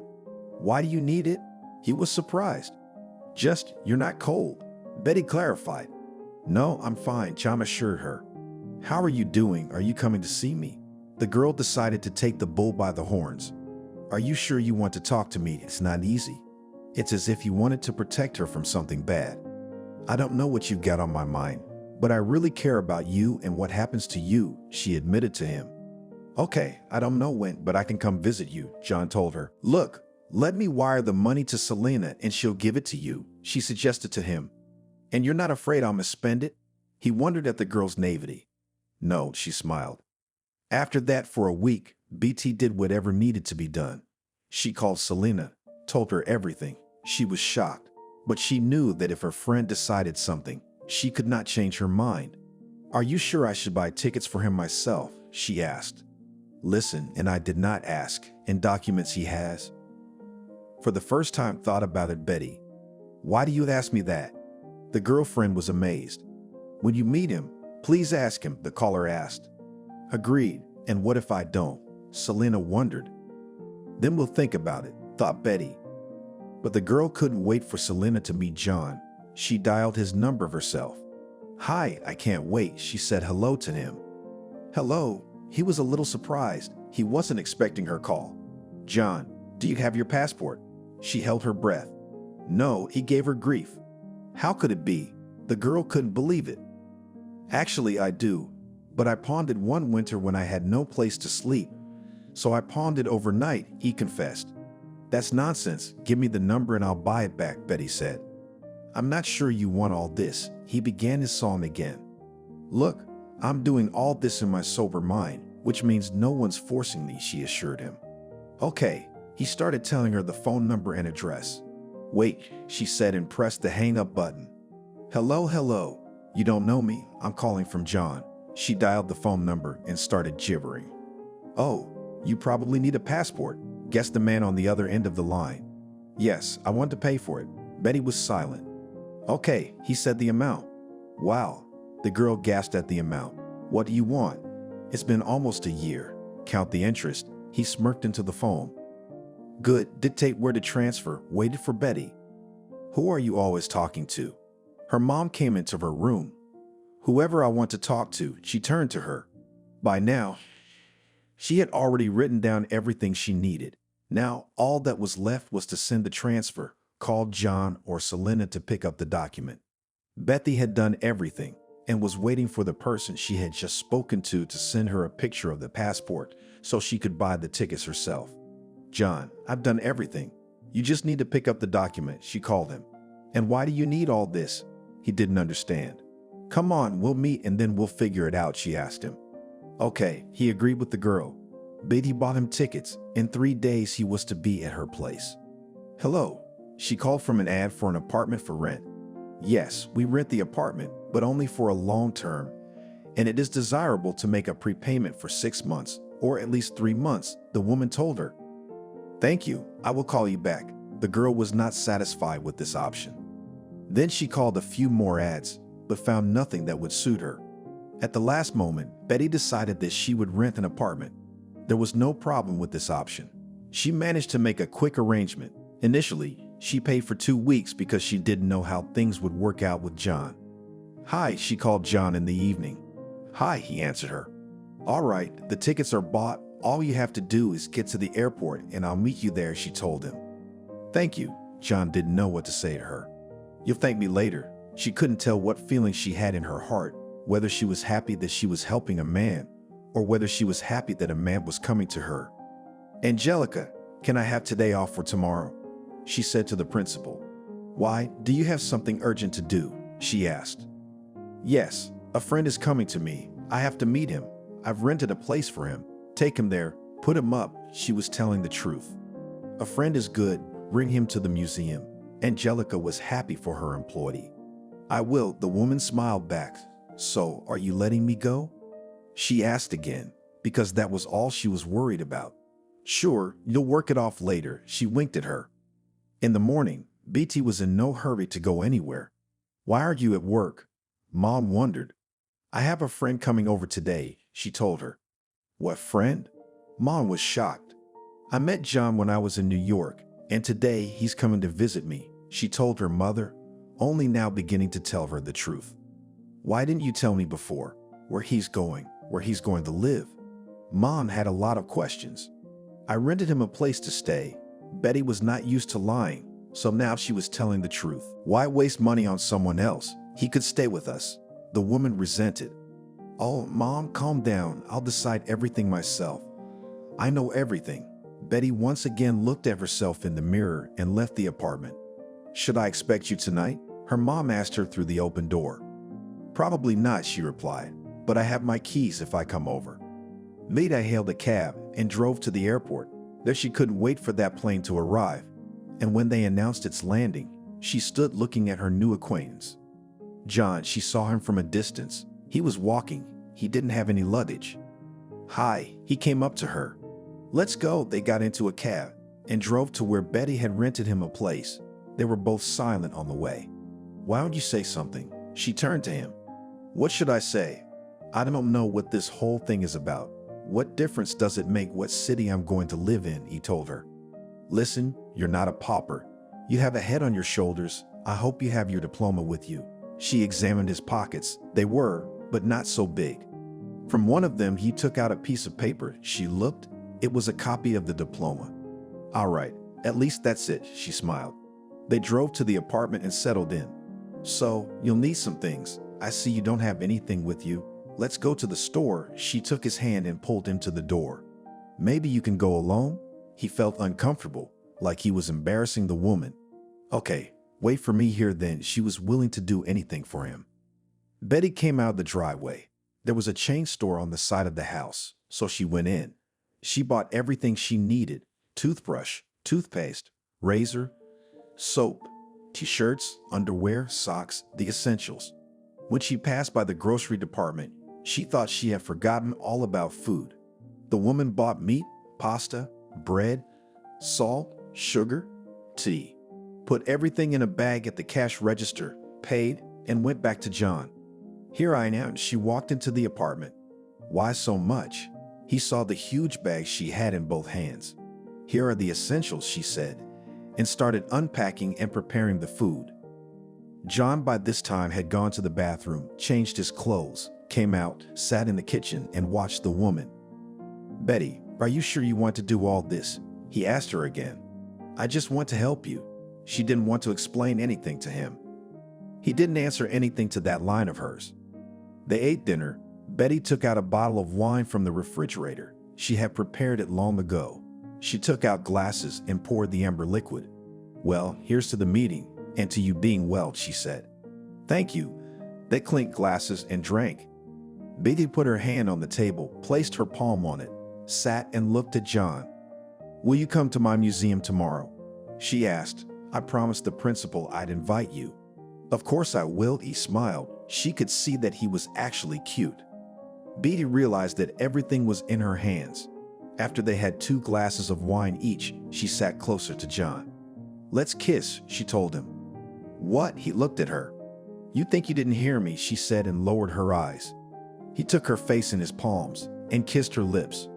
Why do you need it? He was surprised. Just, you're not cold, Betty clarified. No, I'm fine, John assured her. How are you doing? Are you coming to see me? The girl decided to take the bull by the horns. Are you sure you want to talk to me? It's not easy. It's as if you wanted to protect her from something bad. I don't know what you've got on my mind, but I really care about you and what happens to you, she admitted to him. Okay, I don't know when, but I can come visit you, John told her. Look, let me wire the money to Selena and she'll give it to you, she suggested to him. And you're not afraid I'll misspend it? He wondered at the girl's naivety. No, she smiled. After that, for a week, BT did whatever needed to be done. She called Selena, told her everything. She was shocked, but she knew that if her friend decided something, she could not change her mind. Are you sure I should buy tickets for him myself? She asked. Listen, and I did not ask, and documents he has. For the first time thought about it, Betty. Why do you ask me that? The girlfriend was amazed. When you meet him, please ask him, the caller asked. Agreed, and what if I don't? Selena wondered. Then we'll think about it, thought Betty. But the girl couldn't wait for Selena to meet John. She dialed his number herself. Hi, I can't wait, she said hello to him. Hello, he was a little surprised. He wasn't expecting her call. John, do you have your passport? She held her breath. No, he gave her grief. How could it be? The girl couldn't believe it. Actually, I do, but I pawned it one winter when I had no place to sleep. So I pawned it overnight, he confessed. That's nonsense. Give me the number and I'll buy it back, Betty said. I'm not sure you want all this. He began his song again. Look, I'm doing all this in my sober mind, which means no one's forcing me, she assured him. Okay, he started telling her the phone number and address. Wait, she said and pressed the hang up button. Hello. You don't know me? I'm calling from John. She dialed the phone number and started gibbering. Oh, you probably need a passport, guessed the man on the other end of the line. Yes, I want to pay for it. Betty was silent. Okay, he said the amount. Wow, the girl gasped at the amount. What do you want? It's been almost a year. Count the interest. He smirked into the phone. Good, dictate where to transfer. Waited for Betty. Who are you always talking to? Her mom came into her room. Whoever I want to talk to, she turned to her. By now, she had already written down everything she needed. Now, all that was left was to send the transfer, call John or Selena to pick up the document. Betty had done everything and was waiting for the person she had just spoken to send her a picture of the passport so she could buy the tickets herself. John, I've done everything. You just need to pick up the document, she called him. And why do you need all this? He didn't understand. Come on, we'll meet and then we'll figure it out, she asked him. Okay, he agreed with the girl. Betty bought him tickets. In 3 days, he was to be at her place. Hello, she called from an ad for an apartment for rent. Yes, we rent the apartment, but only for a long term, and it is desirable to make a prepayment for 6 months, or at least 3 months, the woman told her. Thank you, I will call you back. The girl was not satisfied with this option. Then she called a few more ads, but found nothing that would suit her. At the last moment, Betty decided that she would rent an apartment. There was no problem with this option. She managed to make a quick arrangement. Initially, she paid for 2 weeks because she didn't know how things would work out with John. Hi, she called John in the evening. Hi, he answered her. All right, the tickets are bought. All you have to do is get to the airport and I'll meet you there, she told him. Thank you. John didn't know what to say to her. You'll thank me later. She couldn't tell what feeling she had in her heart, whether she was happy that she was helping a man or whether she was happy that a man was coming to her. Angelica, can I have today off for tomorrow? She said to the principal. Why, do you have something urgent to do? She asked. Yes, a friend is coming to me. I have to meet him. I've rented a place for him. Take him there, put him up. She was telling the truth. A friend is good. Bring him to the museum. Angelica was happy for her employee. I will, the woman smiled back. So, are you letting me go? She asked again, because that was all she was worried about. Sure, you'll work it off later, she winked at her. In the morning, Betty was in no hurry to go anywhere. Why are you at work? Mom wondered. I have a friend coming over today, she told her. What friend? Mom was shocked. I met John when I was in New York, and today he's coming to visit me, she told her mother, only now beginning to tell her the truth. Why didn't you tell me before? Where he's going to live? Mom had a lot of questions. I rented him a place to stay. Betty was not used to lying, so now she was telling the truth. Why waste money on someone else? He could stay with us. The woman resented. Oh, Mom, calm down. I'll decide everything myself. I know everything. Betty once again looked at herself in the mirror and left the apartment. Should I expect you tonight? Her mom asked her through the open door. Probably not, she replied, but I have my keys if I come over. Maida hailed a cab and drove to the airport. There she couldn't wait for that plane to arrive, and when they announced its landing, she stood looking at her new acquaintance. John, she saw him from a distance. He was walking. He didn't have any luggage. Hi, he came up to her. Let's go. They got into a cab and drove to where Betty had rented him a place. They were both silent on the way. Why don't you say something? She turned to him. What should I say? I don't know what this whole thing is about. What difference does it make what city I'm going to live in? He told her. Listen, you're not a pauper. You have a head on your shoulders. I hope you have your diploma with you. She examined his pockets. They were, but not so big. From one of them, he took out a piece of paper. She looked. It was a copy of the diploma. All right, at least that's it, she smiled. They drove to the apartment and settled in. So, you'll need some things. I see you don't have anything with you. Let's go to the store. She took his hand and pulled him to the door. Maybe you can go alone? He felt uncomfortable, like he was embarrassing the woman. Okay, wait for me here then. She was willing to do anything for him. Betty came out of the driveway. There was a chain store on the side of the house, so she went in. She bought everything she needed: toothbrush, toothpaste, razor, soap, t-shirts, underwear, socks, the essentials. When she passed by the grocery department, she thought she had forgotten all about food. The woman bought meat, pasta, bread, salt, sugar, tea. Put everything in a bag at the cash register. paid, and went back to John. Here I am. She walked into the apartment. Why so much? He saw the huge bag she had in both hands. Here are the essentials, she said, and started unpacking and preparing the food. John by this time had gone to the bathroom, changed his clothes, came out, sat in the kitchen, and watched the woman. Betty, are you sure you want to do all this? He asked her again. I just want to help you. She didn't want to explain anything to him. He didn't answer anything to that line of hers. They ate dinner. Betty took out a bottle of wine from the refrigerator. She had prepared it long ago. She took out glasses and poured the amber liquid. Well, here's to the meeting and to you being well, she said. Thank you. They clinked glasses and drank. Betty put her hand on the table, placed her palm on it, sat and looked at John. Will you come to my museum tomorrow? She asked. I promised the principal I'd invite you. Of course I will, he smiled. She could see that he was actually cute. Betty realized that everything was in her hands. After they had 2 glasses of wine each, she sat closer to John. Let's kiss, she told him. What? He looked at her. You think you didn't hear me, she said and lowered her eyes. He took her face in his palms and kissed her lips.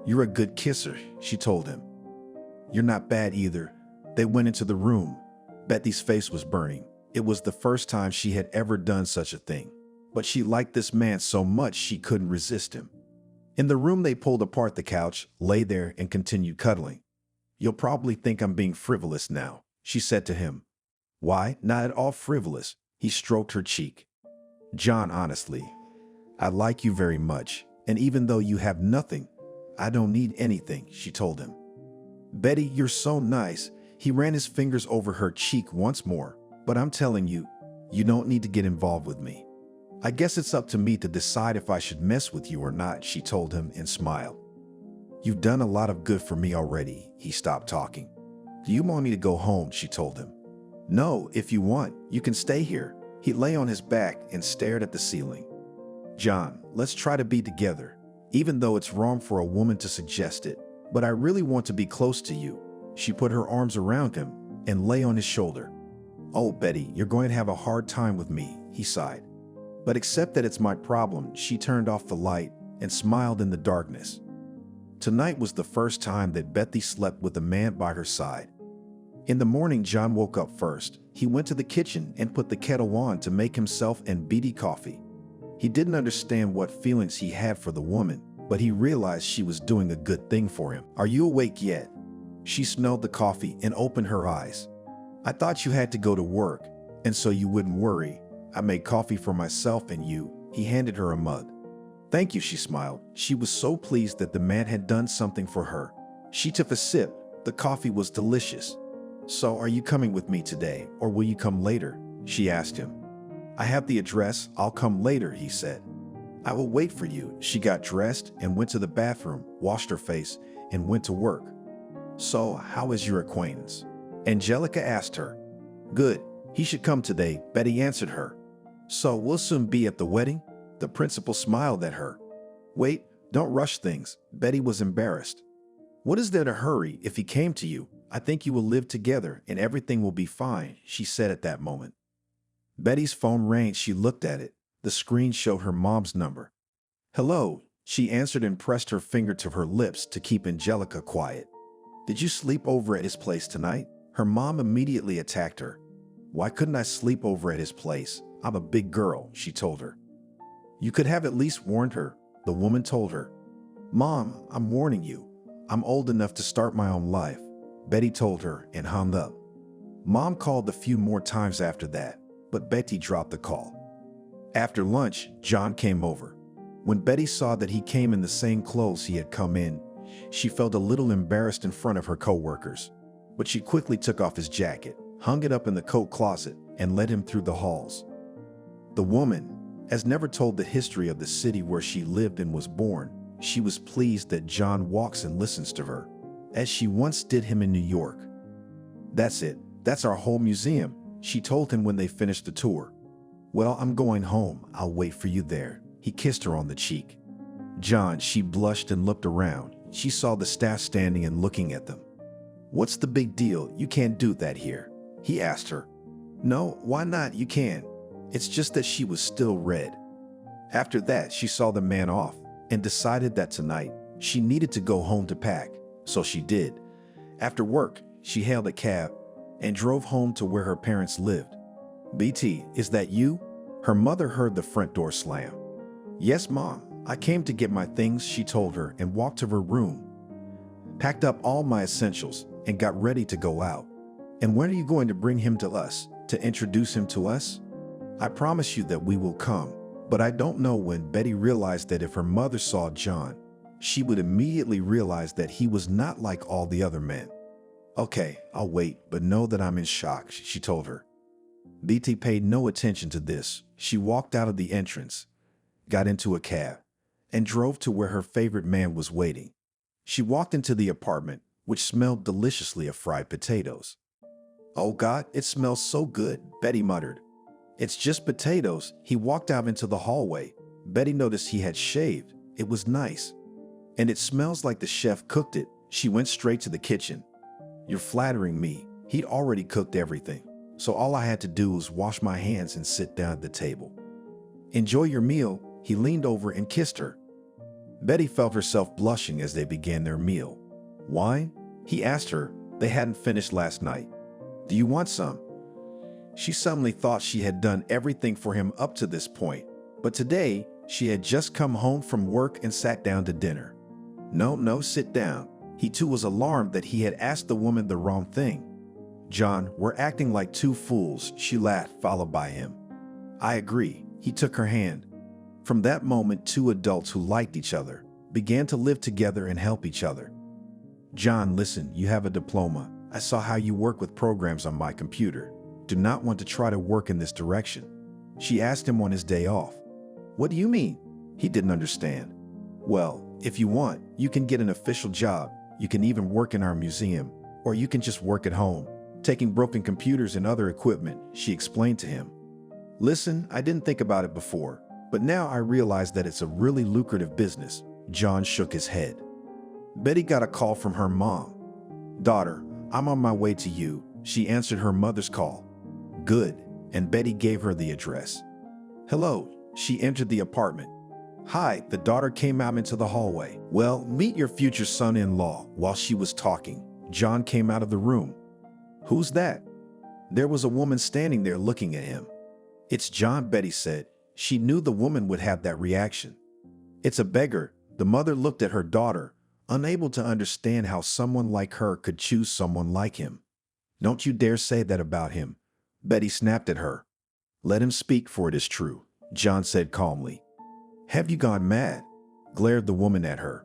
You're a good kisser, she told him. You're not bad either. They went into the room. Betty's face was burning. It was the first time she had ever done such a thing. But she liked this man so much she couldn't resist him. In the room, they pulled apart the couch, lay there, and continued cuddling. You'll probably think I'm being frivolous now, she said to him. Why? Not at all frivolous. He stroked her cheek. John, honestly, I like you very much, and even though you have nothing, I don't need anything, she told him. Betty, you're so nice. He ran his fingers over her cheek once more. But I'm telling you, you don't need to get involved with me. I guess it's up to me to decide if I should mess with you or not, she told him and smiled. You've done a lot of good for me already. He stopped talking. Do you want me to go home? She told him. No, if you want, you can stay here. He lay on his back and stared at the ceiling. John, let's try to be together, even though it's wrong for a woman to suggest it. But I really want to be close to you. She put her arms around him and lay on his shoulder. Oh, Betty, you're going to have a hard time with me, he sighed. But accept that it's my problem. She turned off the light and smiled in the darkness. Tonight was the first time that Betty slept with a man by her side. In the morning, John woke up first. He went to the kitchen and put the kettle on to make himself and Betty coffee. He didn't understand what feelings he had for the woman, but he realized she was doing a good thing for him. Are you awake yet? She smelled the coffee and opened her eyes. I thought you had to go to work, and so you wouldn't worry. I made coffee for myself and you. He handed her a mug. Thank you, she smiled. She was so pleased that the man had done something for her. She took a sip. The coffee was delicious. So are you coming with me today, or will you come later? She asked him. I have the address. I'll come later, he said. I will wait for you. She got dressed and went to the bathroom, washed her face, and went to work. So, how is your acquaintance? Angelica asked her. Good. He should come today, Betty answered her. So, we'll soon be at the wedding? The principal smiled at her. Wait, don't rush things. Betty was embarrassed. What is there to hurry? If he came to you, I think you will live together and everything will be fine, she said at that moment. Betty's phone rang. She looked at it. The screen showed her mom's number. Hello, she answered and pressed her finger to her lips to keep Angelica quiet. Did you sleep over at his place tonight? Her mom immediately attacked her. Why couldn't I sleep over at his place? I'm a big girl, she told her. You could have at least warned her, the woman told her. Mom, I'm warning you. I'm old enough to start my own life, Betty told her and hung up. Mom called a few more times after that, but Betty dropped the call. After lunch, John came over. When Betty saw that he came in the same clothes he had come in, she felt a little embarrassed in front of her co-workers. But she quickly took off his jacket, hung it up in the coat closet, and led him through the halls. The woman has never told the history of the city where she lived and was born. She was pleased that John walks and listens to her, as she once did him in New York. That's it. That's our whole museum, she told him when they finished the tour. Well, I'm going home. I'll wait for you there. He kissed her on the cheek. John, she blushed and looked around. She saw the staff standing and looking at them. What's the big deal? You can't do that here, he asked her. No, why not? You can. It's just that she was still red. After that, she saw the man off and decided that tonight she needed to go home to pack. So she did. After work, she hailed a cab and drove home to where her parents lived. "BT, is that you?" Her mother heard the front door slam. "Yes, Mom. I came to get my things," she told her, and walked to her room, packed up all my essentials, and got ready to go out. "And when are you going to bring him to us, to introduce him to us?" "I promise you that we will come, but I don't know when." Betty realized that if her mother saw John, she would immediately realize that he was not like all the other men. "Okay, I'll wait, but know that I'm in shock," she told her. BT paid no attention to this. She walked out of the entrance, got into a cab, and drove to where her favorite man was waiting. She walked into the apartment, which smelled deliciously of fried potatoes. "Oh God, it smells so good," Betty muttered. "It's just potatoes." He walked out into the hallway. Betty noticed he had shaved. It was nice. "And it smells like the chef cooked it." She went straight to the kitchen. "You're flattering me." He'd already cooked everything, so all I had to do was wash my hands and sit down at the table. "Enjoy your meal." He leaned over and kissed her. Betty felt herself blushing as they began their meal. "Wine?" he asked her. They hadn't finished last night. "Do you want some?" She suddenly thought she had done everything for him up to this point, but today she had just come home from work and sat down to dinner. No, sit down." He too was alarmed that he had asked the woman the wrong thing. "John, we're acting like two fools," she laughed, followed by him. "I agree." He took her hand. From that moment, two adults who liked each other began to live together and help each other. "John, listen, you have a diploma. I saw how you work with programs on my computer. Do not want to try to work in this direction." She asked him on his day off. "What do you mean?" He didn't understand. "Well, if you want, you can get an official job. You can even work in our museum, or you can just work at home, taking broken computers and other equipment," she explained to him. "Listen, I didn't think about it before, but now I realize that it's a really lucrative business." John shook his head. Betty got a call from her mom. "Daughter, I'm on my way to you." She answered her mother's call. "Good," and Betty gave her the address. "Hello." She entered the apartment. "Hi," the daughter came out into the hallway. "Well, meet your future son-in-law." While she was talking, John came out of the room. "Who's that?" There was a woman standing there looking at him. "It's John," Betty said. She knew the woman would have that reaction. "It's a beggar." The mother looked at her daughter, unable to understand how someone like her could choose someone like him. "Don't you dare say that about him," Betty snapped at her. "Let him speak, for it is true," John said calmly. "Have you gone mad?" glared the woman at her.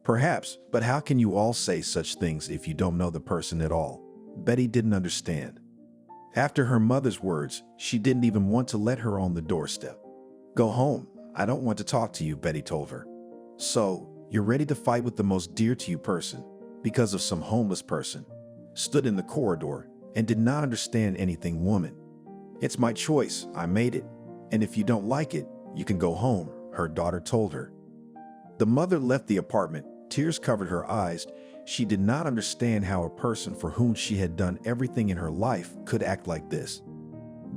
"Perhaps, but how can you all say such things if you don't know the person at all?" Betty didn't understand. After her mother's words, she didn't even want to let her on the doorstep. "Go home. I don't want to talk to you," Betty told her. "So, you're ready to fight with the most dear to you person because of some homeless person?" Stood in the corridor and did not understand anything. "Woman, it's my choice. I made it. And if you don't like it, you can go home," her daughter told her. The mother left the apartment. Tears covered her eyes. She did not understand how a person for whom she had done everything in her life could act like this.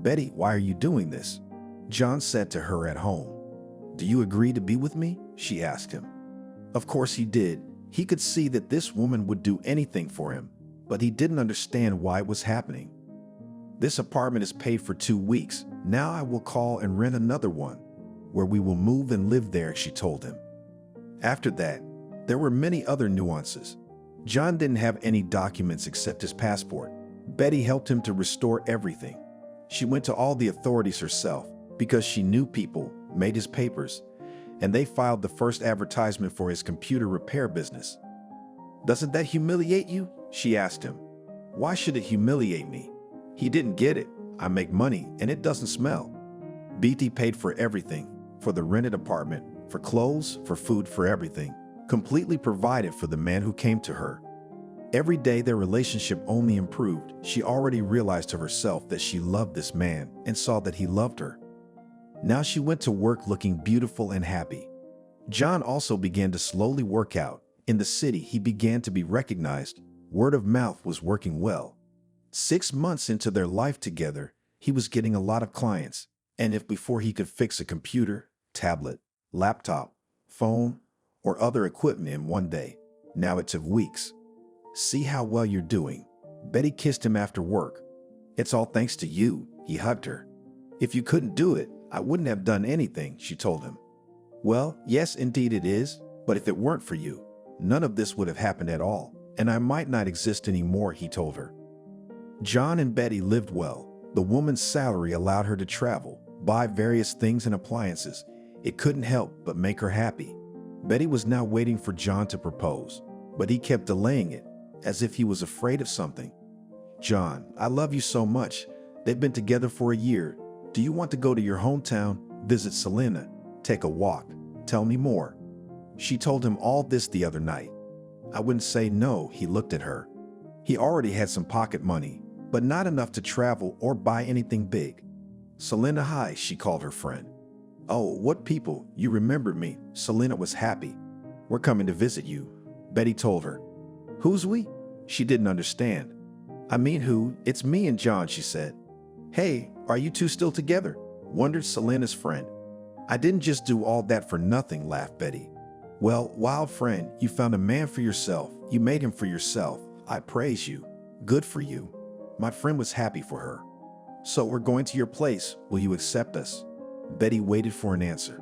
"Betty, why are you doing this?" John said to her at home. "Do you agree to be with me?" she asked him. Of course he did. He could see that this woman would do anything for him, but he didn't understand why it was happening. "This apartment is paid for 2 weeks. Now I will call and rent another one, where we will move and live there," she told him. After that, there were many other nuances. John didn't have any documents except his passport. Betty helped him to restore everything. She went to all the authorities herself because she knew people, made his papers, and they filed the first advertisement for his computer repair business. "Doesn't that humiliate you?" she asked him. "Why should it humiliate me?" He didn't get it. "I make money and it doesn't smell." BT paid for everything, for the rented apartment, for clothes, for food, for everything, completely provided for the man who came to her. Every day their relationship only improved. She already realized to herself that she loved this man and saw that he loved her. Now she went to work looking beautiful and happy. John also began to slowly work out. In the city, he began to be recognized. Word of mouth was working well. 6 months into their life together, He was getting a lot of clients, and if before he could fix a computer, tablet, laptop, phone, or other equipment in one day, now it took weeks. See how well you're doing. Betty kissed him after work. It's all thanks to you, he hugged her. If you couldn't do it, I wouldn't have done anything, she told him. Well, yes, indeed it is, but if it weren't for you, none of this would have happened at all, and I might not exist anymore, he told her. John and Betty lived well. The woman's salary allowed her to travel, buy various things and appliances. It couldn't help but make her happy. Betty was now waiting for John to propose, but he kept delaying it, as if he was afraid of something. John, I love you so much. They've been together for a year. Do you want to go to your hometown, visit Selena, take a walk? Tell me more. She told him all this the other night. I wouldn't say no, he looked at her. He already had some pocket money, but not enough to travel or buy anything big. Selena, hi, she called her friend. Oh, what people, you remembered me. Selena was happy. We're coming to visit you, Betty told her. Who's we? She didn't understand. I mean who? It's me and John, she said. Hey, are you two still together? Wondered Selena's friend. I didn't just do all that for nothing, laughed Betty. Well, wild friend, you found a man for yourself. You made him for yourself. I praise you. Good for you. My friend was happy for her. So we're going to your place. Will you accept us? Betty waited for an answer.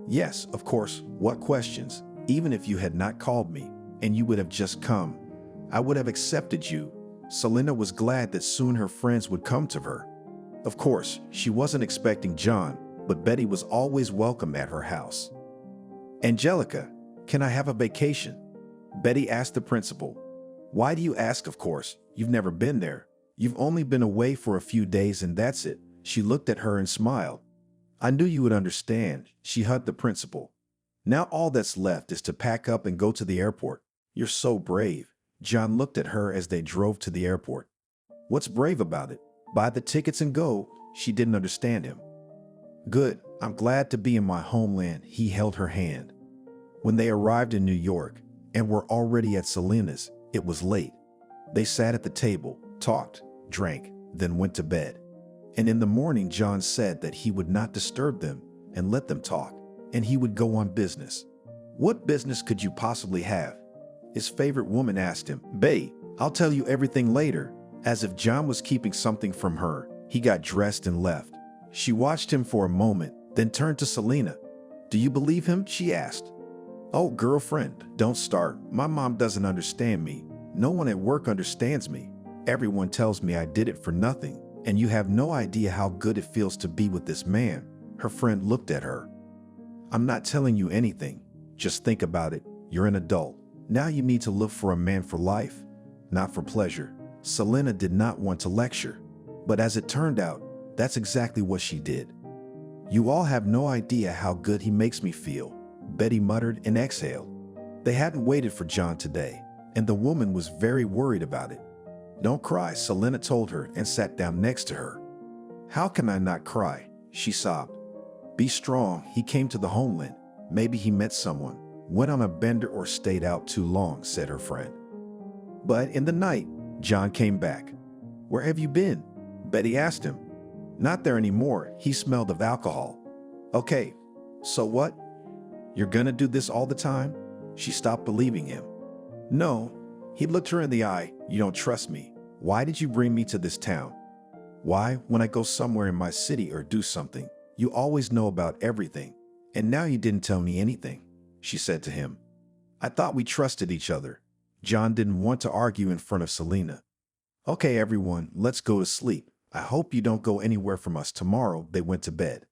Yes, of course. What questions? Even if you had not called me, and you would have just come, I would have accepted you. Selena was glad that soon her friends would come to her. Of course, she wasn't expecting John, but Betty was always welcome at her house. Angelica, can I have a vacation? Betty asked the principal. Why do you ask, of course? You've never been there. You've only been away for a few days and that's it. She looked at her and smiled. I knew you would understand. She hugged the principal. Now all that's left is to pack up and go to the airport. You're so brave. John looked at her as they drove to the airport. What's brave about it? Buy the tickets and go. She didn't understand him. Good. I'm glad to be in my homeland. He held her hand. When they arrived in New York and were already at Selena's, it was late. They sat at the table, talked, drank, then went to bed. And in the morning, John said that he would not disturb them and let them talk, and he would go on business. What business could you possibly have? His favorite woman asked him. Betty, I'll tell you everything later. As if John was keeping something from her, he got dressed and left. She watched him for a moment, then turned to Selena. Do you believe him? She asked. Oh, girlfriend, don't start. My mom doesn't understand me. No one at work understands me. Everyone tells me I did it for nothing, and you have no idea how good it feels to be with this man. Her friend looked at her. I'm not telling you anything. Just think about it. You're an adult. Now you need to look for a man for life, not for pleasure. Selena did not want to lecture, but as it turned out, that's exactly what she did. You all have no idea how good he makes me feel, Betty muttered and exhaled. They hadn't waited for John today, and the woman was very worried about it. Don't cry, Selena told her and sat down next to her. How can I not cry? She sobbed. Be strong. He came to the homeland. Maybe he met someone, went on a bender or stayed out too long, said her friend. But in the night, John came back. Where have you been? Betty asked him. Not there anymore. He smelled of alcohol. Okay, so what? You're gonna do this all the time? She stopped believing him. No. He looked her in the eye. You don't trust me. Why did you bring me to this town? Why, when I go somewhere in my city or do something, you always know about everything, and now you didn't tell me anything, she said to him. I thought we trusted each other. John didn't want to argue in front of Selena. Okay, everyone, let's go to sleep. I hope you don't go anywhere from us tomorrow. They went to bed.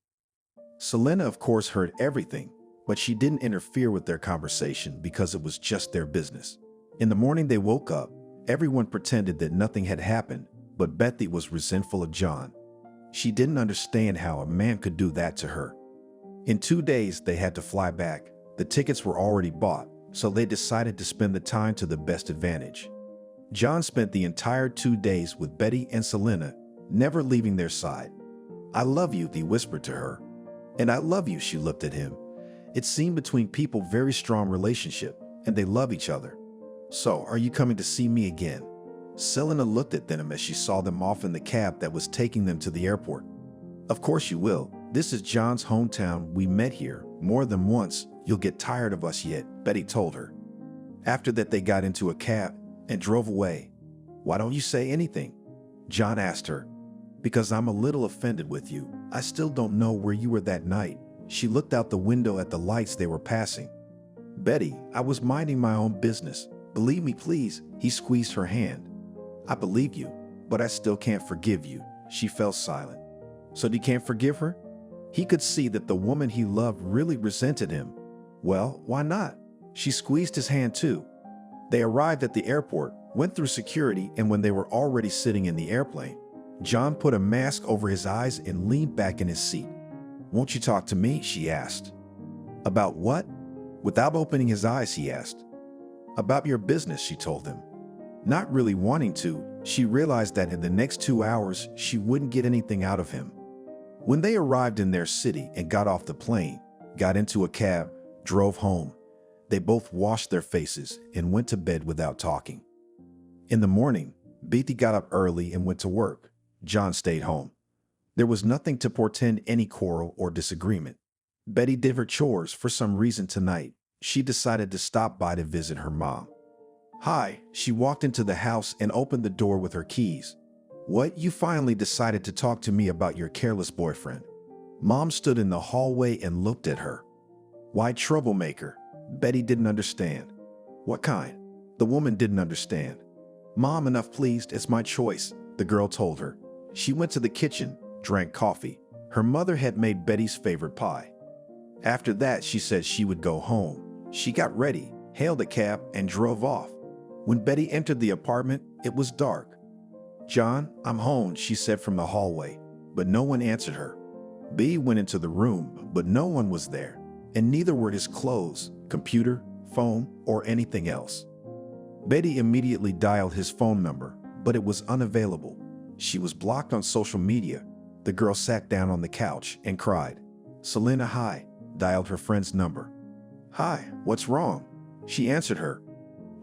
Selena, of course, heard everything, but she didn't interfere with their conversation because it was just their business. In the morning they woke up. Everyone pretended that nothing had happened, but Betty was resentful of John. She didn't understand how a man could do that to her. In 2 days, they had to fly back. The tickets were already bought, so they decided to spend the time to the best advantage. John spent the entire 2 days with Betty and Selena, never leaving their side. I love you, he whispered to her. And I love you, she looked at him. It seemed between people very strong relationship, and they love each other. So, are you coming to see me again? Selena looked at them as she saw them off in the cab that was taking them to the airport. Of course you will. This is John's hometown. We met here more than once. You'll get tired of us yet, Betty told her. After that, they got into a cab and drove away. Why don't you say anything? John asked her. Because I'm a little offended with you. I still don't know where you were that night. She looked out the window at the lights they were passing. Betty, I was minding my own business. Believe me, please. He squeezed her hand. I believe you, but I still can't forgive you. She fell silent. So you can't forgive her? He could see that the woman he loved really resented him. Well, why not? She squeezed his hand too. They arrived at the airport, went through security, and when they were already sitting in the airplane, John put a mask over his eyes and leaned back in his seat. Won't you talk to me? She asked. About what? Without opening his eyes, he asked. About your business, she told him. Not really wanting to, she realized that in the next 2 hours, she wouldn't get anything out of him. When they arrived in their city and got off the plane, got into a cab, drove home, they both washed their faces and went to bed without talking. In the morning, Betty got up early and went to work. John stayed home. There was nothing to portend any quarrel or disagreement. Betty did her chores for some reason tonight. She decided to stop by to visit her mom. Hi, she walked into the house and opened the door with her keys. What, you finally decided to talk to me about your careless boyfriend? Mom stood in the hallway and looked at her. Why troublemaker? Betty didn't understand. What kind? The woman didn't understand. Mom, enough please, it's my choice, the girl told her. She went to the kitchen, drank coffee. Her mother had made Betty's favorite pie. After that, she said she would go home. She got ready, hailed a cab, and drove off. When Betty entered the apartment, it was dark. John, I'm home, she said from the hallway, but no one answered her. B went into the room, but no one was there, and neither were his clothes, computer, phone, or anything else. Betty immediately dialed his phone number, but it was unavailable. She was blocked on social media. The girl sat down on the couch and cried. Selena, hi, dialed her friend's number. Hi, what's wrong? She answered her.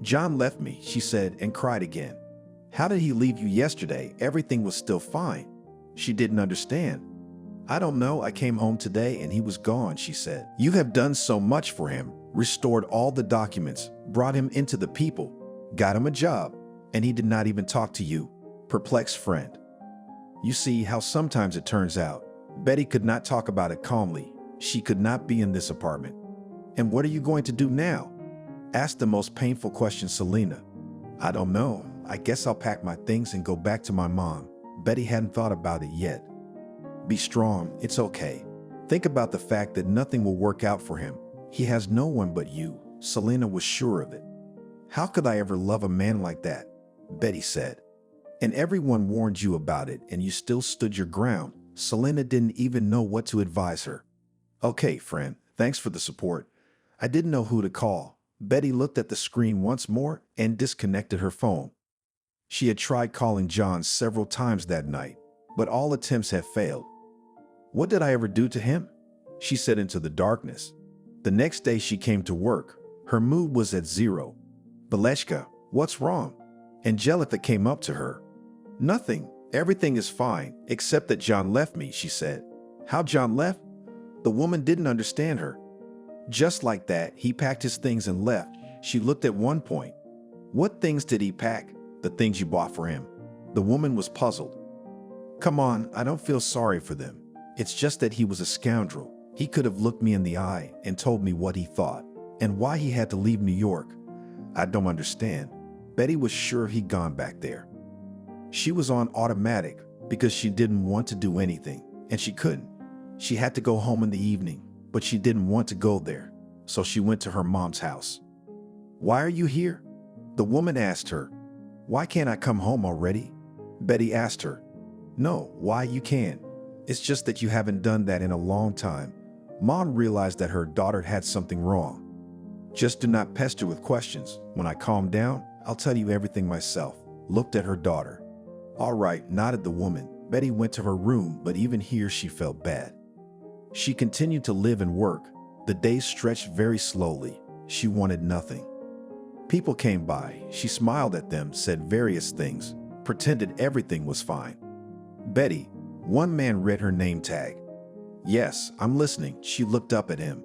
John left me, she said, and cried again. How did he leave you yesterday? Everything was still fine. She didn't understand. I don't know, I came home today and he was gone, she said. You have done so much for him, restored all the documents, brought him into the people, got him a job, and he did not even talk to you. Perplexed friend. You see how sometimes it turns out. Betty could not talk about it calmly. She could not be in this apartment. And what are you going to do now? Asked the most painful question Selena. I don't know. I guess I'll pack my things and go back to my mom. Betty hadn't thought about it yet. Be strong. It's okay. Think about the fact that nothing will work out for him. He has no one but you. Selena was sure of it. How could I ever love a man like that? Betty said. And everyone warned you about it and you still stood your ground. Selena didn't even know what to advise her. Okay, friend. Thanks for the support. I didn't know who to call. Betty looked at the screen once more and disconnected her phone. She had tried calling John several times that night, but all attempts had failed. What did I ever do to him? She said into the darkness. The next day she came to work. Her mood was at zero. Baleshka, what's wrong? Angelica came up to her. Nothing. Everything is fine, except that John left me, she said. How John left? The woman didn't understand her. Just like that, he packed his things and left. She looked at one point. What things did he pack? The things you bought for him. The woman was puzzled. Come on, I don't feel sorry for them. It's just that he was a scoundrel. He could have looked me in the eye and told me what he thought and why he had to leave New York. I don't understand. Betty was sure he'd gone back there. She was on automatic because she didn't want to do anything, and she couldn't. She had to go home in the evening, but she didn't want to go there, so she went to her mom's house. Why are you here? The woman asked her. Why can't I come home already? Betty asked her. No, why you can't. It's just that you haven't done that in a long time. Mom realized that her daughter had something wrong. Just do not pester with questions. When I calm down, I'll tell you everything myself. Looked at her daughter. All right, nodded the woman. Betty went to her room, but even here she felt bad. She continued to live and work. The days stretched very slowly. She wanted nothing. People came by. She smiled at them, said various things, pretended everything was fine. Betty, one man read her name tag. Yes, I'm listening. She looked up at him.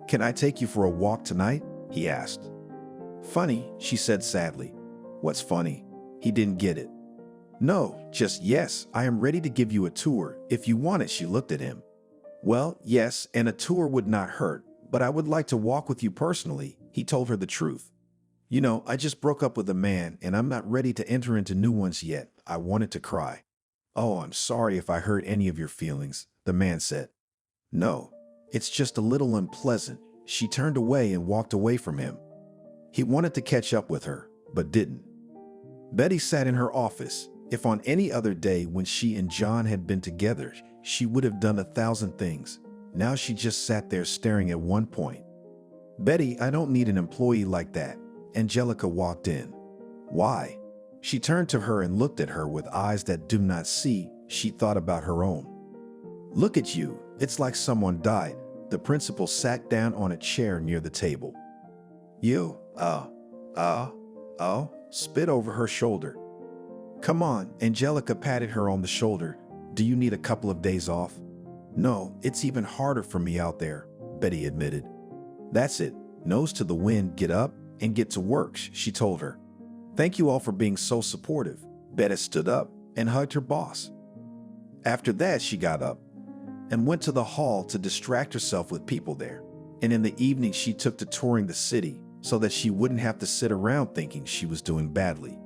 Can I take you for a walk tonight? He asked. Funny, she said sadly. What's funny? He didn't get it. No, just yes, I am ready to give you a tour. If you want it, she looked at him. Well, yes, and a tour would not hurt, but I would like to walk with you personally. He told her the truth. You know, I just broke up with a man and I'm not ready to enter into new ones yet. I wanted to cry. Oh, I'm sorry if I hurt any of your feelings, the man said. No, it's just a little unpleasant. She turned away and walked away from him. He wanted to catch up with her, but didn't. Betty sat in her office. If on any other day when she and John had been together, she would have done 1,000 things. Now she just sat there staring at one point. Betty, I don't need an employee like that. Angelica walked in. Why? She turned to her and looked at her with eyes that do not see. She thought about her own. Look at you. It's like someone died. The principal sat down on a chair near the table. You, spit over her shoulder. Come on, Angelica patted her on the shoulder. Do you need a couple of days off? No, it's even harder for me out there, Betty admitted. That's it. Nose to the wind, get up and get to work, she told her. Thank you all for being so supportive. Betty stood up and hugged her boss. After that, she got up and went to the hall to distract herself with people there. And in the evening, she took to touring the city so that she wouldn't have to sit around thinking she was doing badly.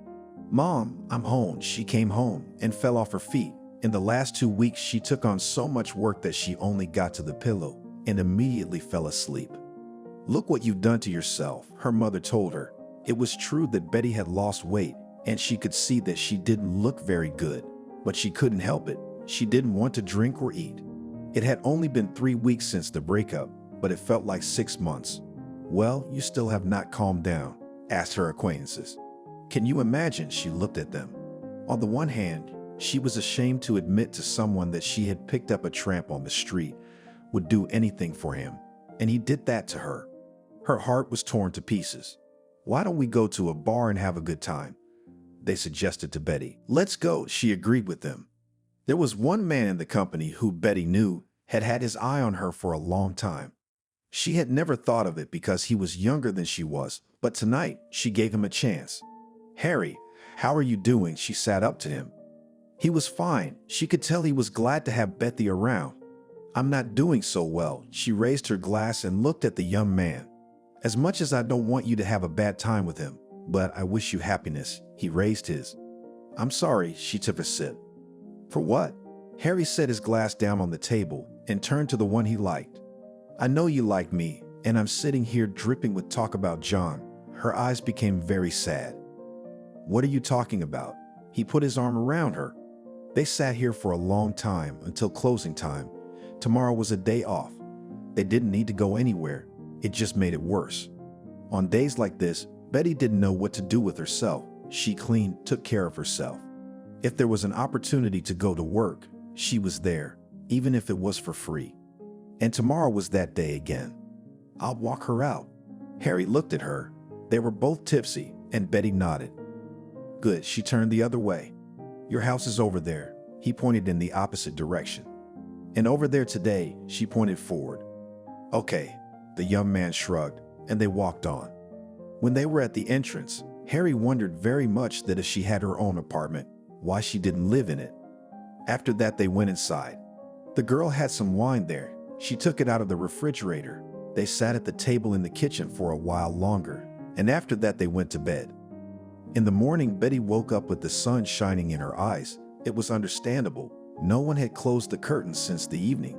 Mom, I'm home. She came home and fell off her feet. In the last 2 weeks, she took on so much work that she only got to the pillow and immediately fell asleep. Look what you've done to yourself, her mother told her. It was true that Betty had lost weight, and she could see that she didn't look very good, but she couldn't help it. She didn't want to drink or eat. It had only been 3 weeks since the breakup, but it felt like 6 months. Well, you still have not calmed down, asked her acquaintances. Can you imagine? She looked at them. On the one hand, she was ashamed to admit to someone that she had picked up a tramp on the street, would do anything for him, and he did that to her. Her heart was torn to pieces. Why don't we go to a bar and have a good time? They suggested to Betty. Let's go, she agreed with them. There was one man in the company who Betty knew had had his eye on her for a long time. She had never thought of it because he was younger than she was, but tonight she gave him a chance. Harry, how are you doing? She sat up to him. He was fine. She could tell he was glad to have Betty around. I'm not doing so well. She raised her glass and looked at the young man. As much as I don't want you to have a bad time with him, but I wish you happiness. He raised his. I'm sorry, she took a sip. For what? Harry set his glass down on the table and turned to the one he liked. I know you like me, and I'm sitting here dripping with talk about John. Her eyes became very sad. What are you talking about? He put his arm around her. They sat here for a long time until closing time. Tomorrow was a day off. They didn't need to go anywhere. It just made it worse. On days like this, Betty didn't know what to do with herself. She cleaned, took care of herself. If there was an opportunity to go to work, she was there, even if it was for free. And tomorrow was that day again. I'll walk her out. Harry looked at her. They were both tipsy, and Betty nodded. Good, she turned the other way. Your house is over there. He pointed in the opposite direction. And over there today, she pointed forward. Okay, the young man shrugged, and they walked on. When they were at the entrance, Harry wondered very much that if she had her own apartment, why she didn't live in it. After that, they went inside. The girl had some wine there. She took it out of the refrigerator. They sat at the table in the kitchen for a while longer, and after that, they went to bed. In the morning, Betty woke up with the sun shining in her eyes. It was understandable. No one had closed the curtains since the evening.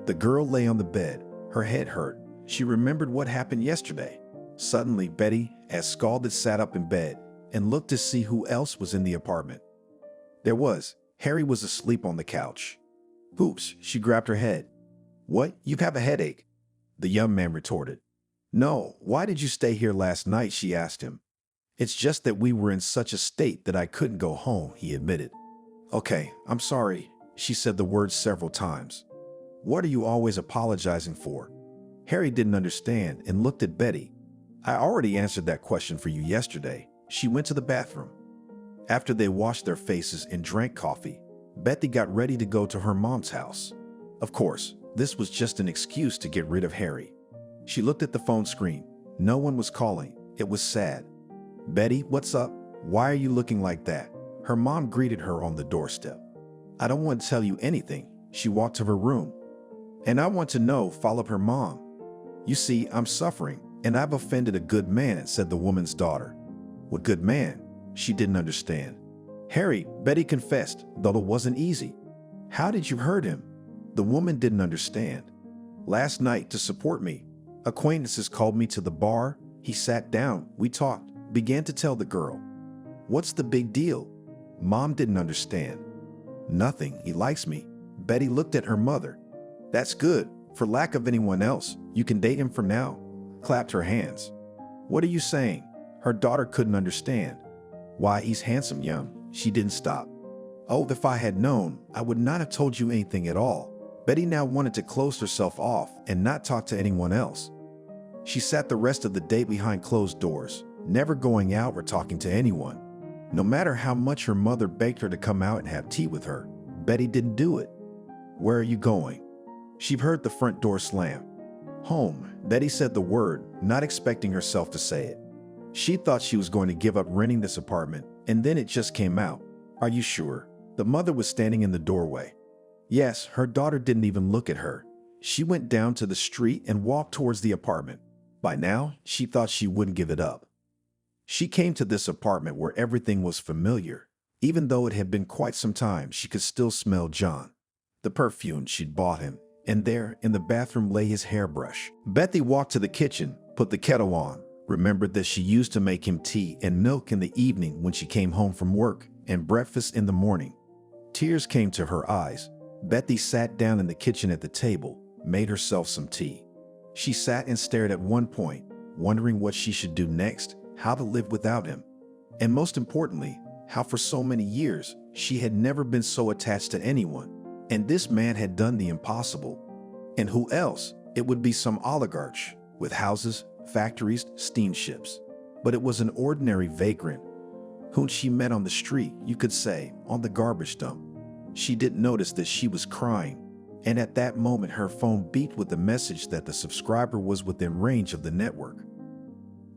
The girl lay on the bed. Her head hurt. She remembered what happened yesterday. Suddenly, Betty, as scalded, sat up in bed and looked to see who else was in the apartment. There was. Harry was asleep on the couch. Oops, she grabbed her head. What? You have a headache? The young man retorted. No, why did you stay here last night? She asked him. It's just that we were in such a state that I couldn't go home, he admitted. Okay, I'm sorry. She said the words several times. What are you always apologizing for? Harry didn't understand and looked at Betty. I already answered that question for you yesterday. She went to the bathroom. After they washed their faces and drank coffee, Betty got ready to go to her mom's house. Of course, this was just an excuse to get rid of Harry. She looked at the phone screen. No one was calling. It was sad. Betty, what's up? Why are you looking like that? Her mom greeted her on the doorstep. I don't want to tell you anything. She walked to her room. And I want to know, followed her mom. You see, I'm suffering, and I've offended a good man, said the woman's daughter. What good man? She didn't understand. Harry, Betty confessed, though it wasn't easy. How did you hurt him? The woman didn't understand. Last night, to support me, acquaintances called me to the bar. He sat down, we talked, began to tell the girl. What's the big deal? Mom didn't understand. Nothing, he likes me. Betty looked at her mother. That's good. For lack of anyone else, you can date him from now. Clapped her hands. What are you saying? Her daughter couldn't understand. Why, he's handsome, young. She didn't stop. Oh, if I had known, I would not have told you anything at all. Betty now wanted to close herself off and not talk to anyone else. She sat the rest of the day behind closed doors, never going out or talking to anyone. No matter how much her mother begged her to come out and have tea with her, Betty didn't do it. Where are you going? She heard the front door slam. Home, Betty said the word, not expecting herself to say it. She thought she was going to give up renting this apartment, and then it just came out. Are you sure? The mother was standing in the doorway. Yes, her daughter didn't even look at her. She went down to the street and walked towards the apartment. By now, she thought she wouldn't give it up. She came to this apartment where everything was familiar. Even though it had been quite some time, she could still smell John, the perfume she'd bought him. And there, in the bathroom, lay his hairbrush. Betty walked to the kitchen, put the kettle on, remembered that she used to make him tea and milk in the evening when she came home from work, and breakfast in the morning. Tears came to her eyes. Betty sat down in the kitchen at the table, made herself some tea. She sat and stared at one point, wondering what she should do next, how to live without him. And most importantly, how for so many years, she had never been so attached to anyone. And this man had done the impossible. And who else? It would be some oligarch with houses, factories, steamships. But it was an ordinary vagrant whom she met on the street, you could say, on the garbage dump. She didn't notice that she was crying. And at that moment, her phone beeped with the message that the subscriber was within range of the network.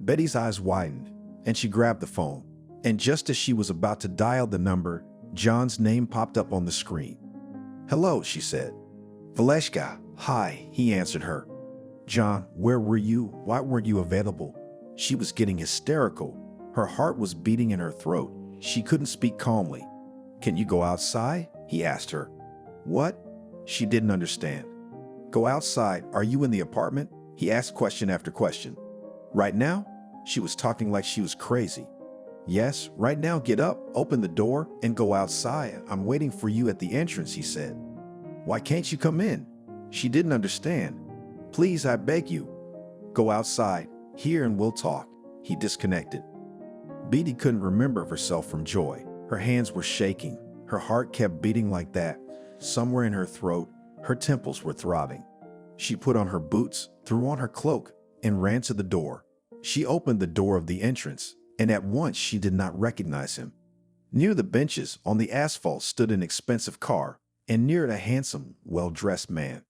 Betty's eyes widened, and she grabbed the phone. And just as she was about to dial the number, John's name popped up on the screen. Hello, she said. Valeshka, hi, he answered her. John, where were you? Why weren't you available? She was getting hysterical. Her heart was beating in her throat. She couldn't speak calmly. Can you go outside? He asked her. What? She didn't understand. Go outside. Are you in the apartment? He asked question after question. Right now? She was talking like she was crazy. Yes, right now, get up, open the door, and go outside. I'm waiting for you at the entrance, he said. Why can't you come in? She didn't understand. Please, I beg you. Go outside, here and we'll talk. He disconnected. Betty couldn't remember herself from joy. Her hands were shaking. Her heart kept beating like that. Somewhere in her throat, her temples were throbbing. She put on her boots, threw on her cloak, and ran to the door. She opened the door of the entrance, and at once she did not recognize him. Near the benches on the asphalt stood an expensive car, and near it a handsome, well-dressed man.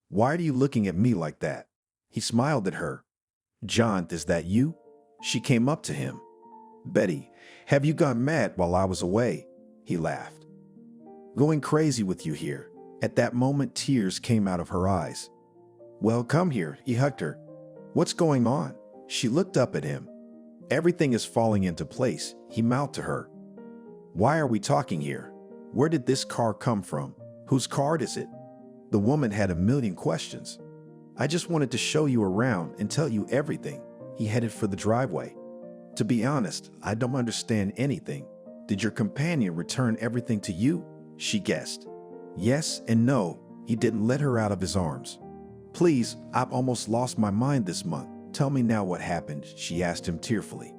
Why are you looking at me like that? He smiled at her. John, is that you? She came up to him. Betty, have you gone mad while I was away? He laughed. Going crazy with you here. At that moment, tears came out of her eyes. Well, come here, he hugged her. What's going on? She looked up at him. Everything is falling into place, he mouthed to her. Why are we talking here? Where did this car come from? Whose car is it? The woman had a million questions. I just wanted to show you around and tell you everything. He headed for the driveway. To be honest, I don't understand anything. Did your companion return everything to you? She guessed. Yes and no. He didn't let her out of his arms. Please, I've almost lost my mind this month. Tell me now what happened, she asked him tearfully.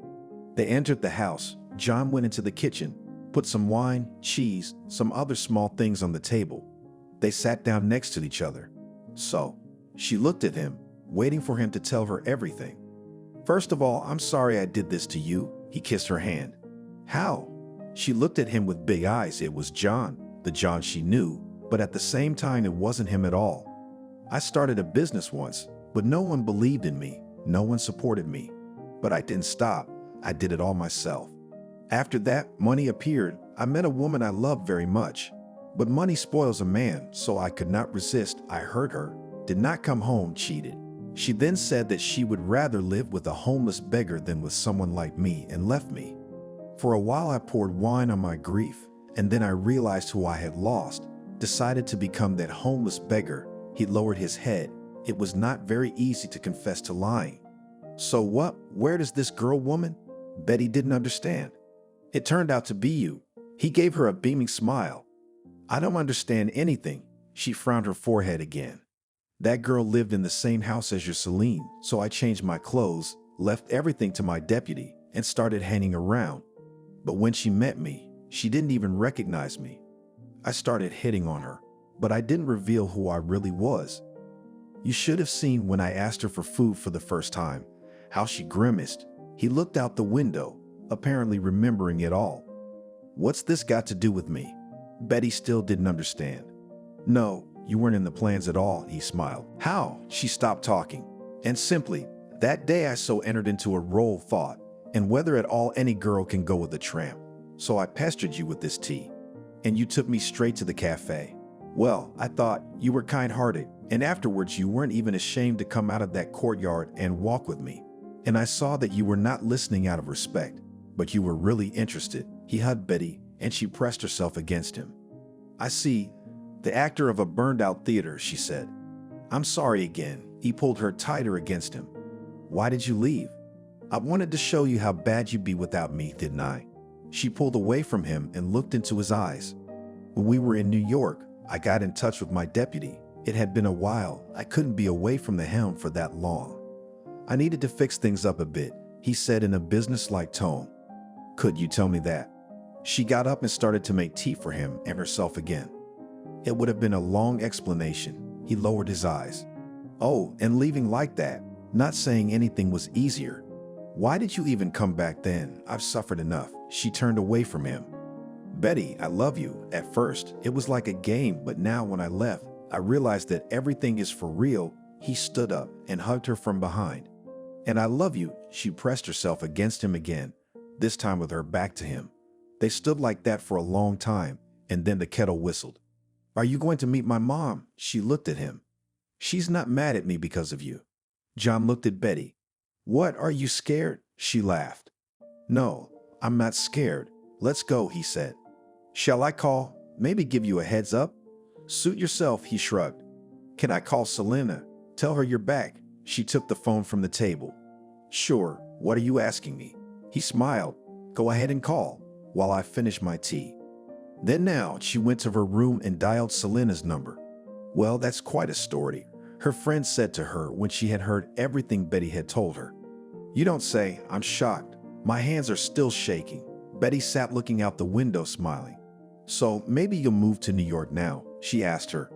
They entered the house. John went into the kitchen, put some wine, cheese, some other small things on the table. They sat down next to each other. So, she looked at him, waiting for him to tell her everything. First of all, I'm sorry I did this to you. He kissed her hand. How? She looked at him with big eyes. It was John, the John she knew, but at the same time it wasn't him at all. I started a business once, but no one believed in me. No one supported me. But I didn't stop. I did it all myself. After that, money appeared. I met a woman I loved very much. But money spoils a man, so I could not resist. I hurt her, did not come home, cheated. She then said that she would rather live with a homeless beggar than with someone like me, and left me. For a while I poured wine on my grief, and then I realized who I had lost, decided to become that homeless beggar. He lowered his head. It was not very easy to confess to lying. So what? Where does this girl woman? Betty didn't understand. It turned out to be you. He gave her a beaming smile. I don't understand anything. She frowned her forehead again. That girl lived in the same house as your Celine, so I changed my clothes, left everything to my deputy, and started hanging around. But when she met me, she didn't even recognize me. I started hitting on her, but I didn't reveal who I really was. You should have seen when I asked her for food for the first time, how she grimaced. He looked out the window, apparently remembering it all. What's this got to do with me? Betty still didn't understand. No, you weren't in the plans at all, he smiled. How? She stopped talking. And simply, that day I so entered into a role thought, and whether at all any girl can go with a tramp. So I pestered you with this tea. And you took me straight to the cafe. Well, I thought you were kind-hearted, and afterwards you weren't even ashamed to come out of that courtyard and walk with me. And I saw that you were not listening out of respect, but you were really interested. He hugged Betty, and she pressed herself against him. I see, the actor of a burned-out theater, she said. I'm sorry again. He pulled her tighter against him. Why did you leave? I wanted to show you how bad you'd be without me, didn't I? She pulled away from him and looked into his eyes. When we were in New York, I got in touch with my deputy. It had been a while. I couldn't be away from the helm for that long. I needed to fix things up a bit, he said in a businesslike tone. Could you tell me that? She got up and started to make tea for him and herself again. It would have been a long explanation. He lowered his eyes. Oh, and leaving like that, not saying anything was easier. Why did you even come back then? I've suffered enough. She turned away from him. Betty, I love you. At first, it was like a game, but now when I left, I realized that everything is for real. He stood up and hugged her from behind. And I love you. She pressed herself against him again, this time with her back to him. They stood like that for a long time, and then the kettle whistled. Are you going to meet my mom? She looked at him. She's not mad at me because of you. John looked at Betty. What, are you scared? She laughed. No, I'm not scared. Let's go, he said. Shall I call? Maybe give you a heads up? Suit yourself, he shrugged. Can I call Selena? Tell her you're back. She took the phone from the table. Sure, what are you asking me? He smiled. Go ahead and call, while I finish my tea. Then now, she went to her room and dialed Selena's number. Well, that's quite a story, her friend said to her when she had heard everything Betty had told her. You don't say. I'm shocked. My hands are still shaking. Betty sat looking out the window, smiling. So maybe you'll move to New York now, she asked her.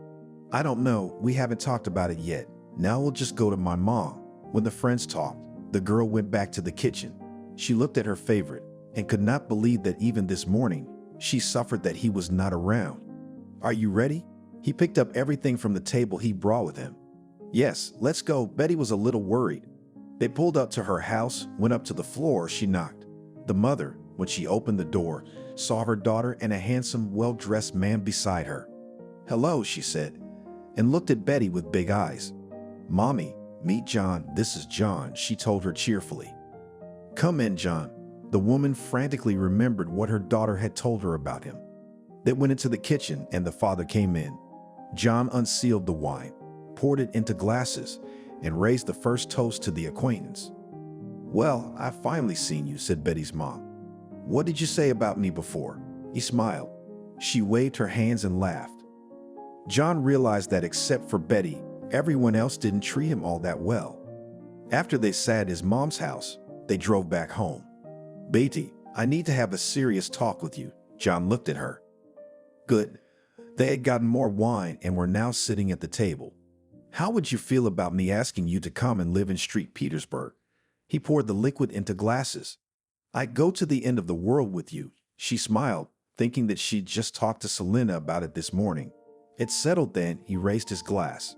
I don't know. We haven't talked about it yet. Now we'll just go to my mom. When the friends talked, the girl went back to the kitchen. She looked at her favorite and could not believe that even this morning, she suffered that he was not around. Are you ready? He picked up everything from the table he brought with him. Yes, let's go. Betty was a little worried. They pulled up to her house, went up to the floor. She knocked. The mother, when she opened the door, saw her daughter and a handsome, well-dressed man beside her. Hello, she said, and looked at Betty with big eyes. Mommy, meet John. This is John, she told her cheerfully. Come in, John. The woman frantically remembered what her daughter had told her about him. They went into the kitchen and the father came in. John unsealed the wine, poured it into glasses, and raised the first toast to the acquaintance. Well, I've finally seen you, said Betty's mom. What did you say about me before? He smiled. She waved her hands and laughed. John realized that except for Betty, everyone else didn't treat him all that well. After they sat at his mom's house, they drove back home. Betty, I need to have a serious talk with you. John looked at her. Good. They had gotten more wine and were now sitting at the table. How would you feel about me asking you to come and live in Street Petersburg? He poured the liquid into glasses. "I'd go to the end of the world with you." She smiled, thinking that she'd just talked to Selena about it this morning. It settled then, he raised his glass.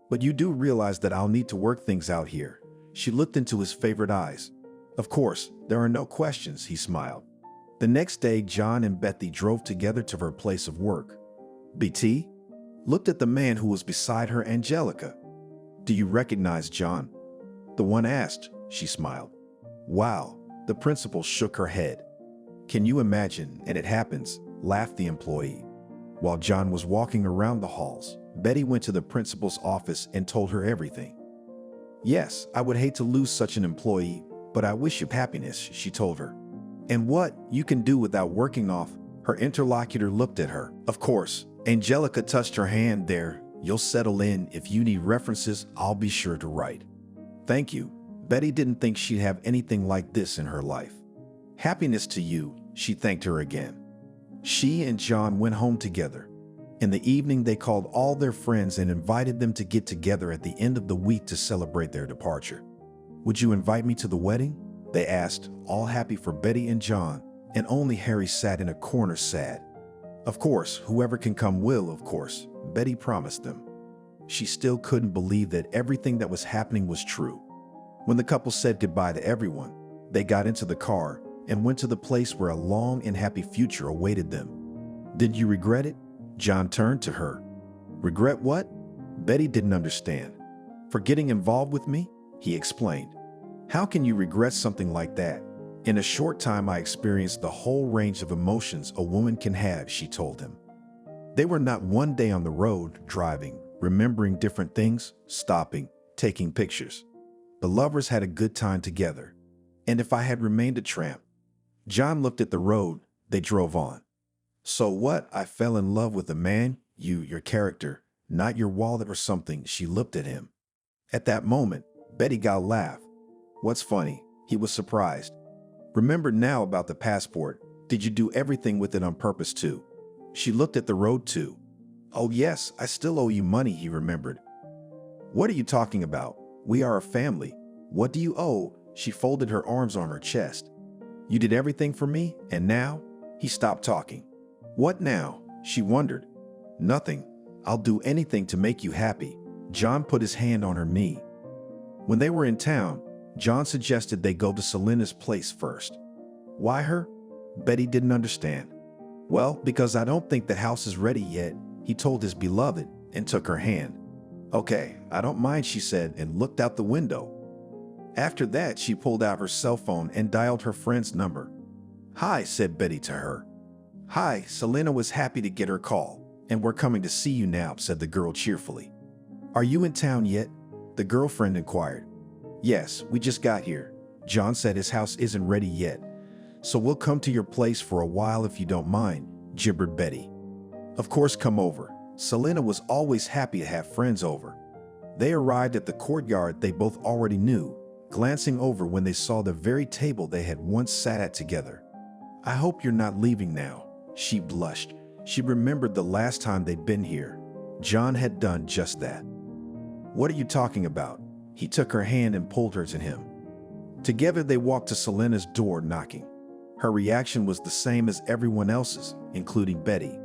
"But you do realize that I'll need to work things out here." She looked into his favorite eyes. "Of course, there are no questions," he smiled. The next day, John and Betty drove together to her place of work. BT looked at the man who was beside her. "Angelica, do you recognize John?" The one asked. She smiled. "Wow." The principal shook her head. "Can you imagine? And it happens," laughed the employee. While John was walking around the halls, Betty went to the principal's office and told her everything. "Yes, I would hate to lose such an employee, but I wish you happiness," she told her. "And what you can do without working off?" Her interlocutor looked at her. "Of course." Angelica touched her hand. "There, you'll settle in. If you need references, I'll be sure to write." "Thank you." Betty didn't think she'd have anything like this in her life. "Happiness to you," she thanked her again. She and John went home together. In the evening, they called all their friends and invited them to get together at the end of the week to celebrate their departure. "Would you invite me to the wedding?" they asked, all happy for Betty and John, and only Harry sat in a corner sad. "Of course, whoever can come will, of course," Betty promised them. She still couldn't believe that everything that was happening was true. When the couple said goodbye to everyone, they got into the car and went to the place where a long and happy future awaited them. "Did you regret it?" John turned to her. "Regret what?" Betty didn't understand. "For getting involved with me?" he explained. "How can you regret something like that?" "In a short time, I experienced the whole range of emotions a woman can have," she told him. They were not one day on the road, driving, remembering different things, stopping, taking pictures. The lovers had a good time together. "And if I had remained a tramp?" John looked at the road. They drove on. "So what? I fell in love with a man, your character, not your wallet or something." She looked at him. At that moment, Betty got a laugh. "What's funny?" He was surprised. "Remember now about the passport. Did you do everything with it on purpose too?" She looked at the road too. "Oh yes, I still owe you money," he remembered. "What are you talking about? We are a family. What do you owe?" She folded her arms on her chest. "You did everything for me, and now?" He stopped talking. "What now?" she wondered. "Nothing. I'll do anything to make you happy." John put his hand on her knee. When they were in town, John suggested they go to Selena's place first. "Why her?" Betty didn't understand. "Well, because I don't think the house is ready yet," he told his beloved and took her hand. "Okay, I don't mind," she said and looked out the window. After that, she pulled out her cell phone and dialed her friend's number. "Hi," said Betty to her. "Hi, Selena was happy to get her call, and we're coming to see you now," said the girl cheerfully. "Are you in town yet?" the girlfriend inquired. "Yes, we just got here." John said his house isn't ready yet, "so we'll come to your place for a while if you don't mind," gibbered Betty. "Of course, come over." Selena was always happy to have friends over. They arrived at the courtyard they both already knew, glancing over when they saw the very table they had once sat at together. "I hope you're not leaving now." She blushed. She remembered the last time they'd been here. John had done just that. "What are you talking about?" He took her hand and pulled her to him. Together they walked to Selena's door, knocking. Her reaction was the same as everyone else's, including Betty.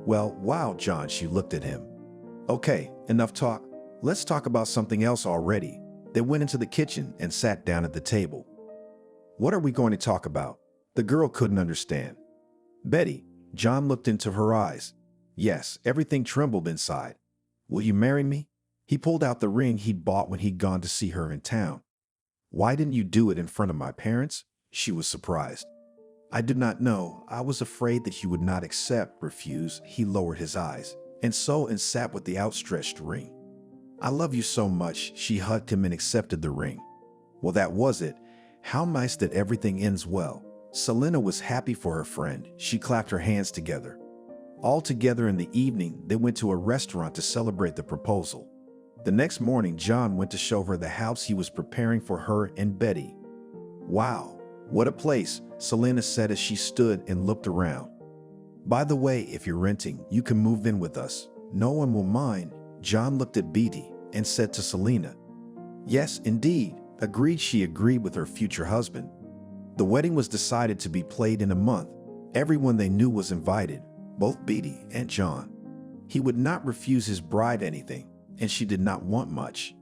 "Well, wow, John," she looked at him. "Okay, enough talk. Let's talk about something else already." They went into the kitchen and sat down at the table. "What are we going to talk about?" The girl couldn't understand. "Betty," John looked into her eyes. Yes, everything trembled inside. "Will you marry me?" He pulled out the ring he'd bought when he'd gone to see her in town. "Why didn't you do it in front of my parents?" She was surprised. "I did not know. I was afraid that you would not refuse." He lowered his eyes, and sat with the outstretched ring. "I love you so much." She hugged him and accepted the ring. Well, that was it. How nice that everything ends well. Selena was happy for her friend. She clapped her hands together. All together in the evening, they went to a restaurant to celebrate the proposal. The next morning, John went to show her the house he was preparing for her and Betty. "Wow, what a place," Selena said as she stood and looked around. "By the way, if you're renting, you can move in with us. No one will mind." John looked at Betty and said to Selena, "Yes, indeed." agreed she agreed with her future husband. The wedding was decided to be played in a month. Everyone they knew was invited, both Beatty and John. He would not refuse his bride anything, and she did not want much.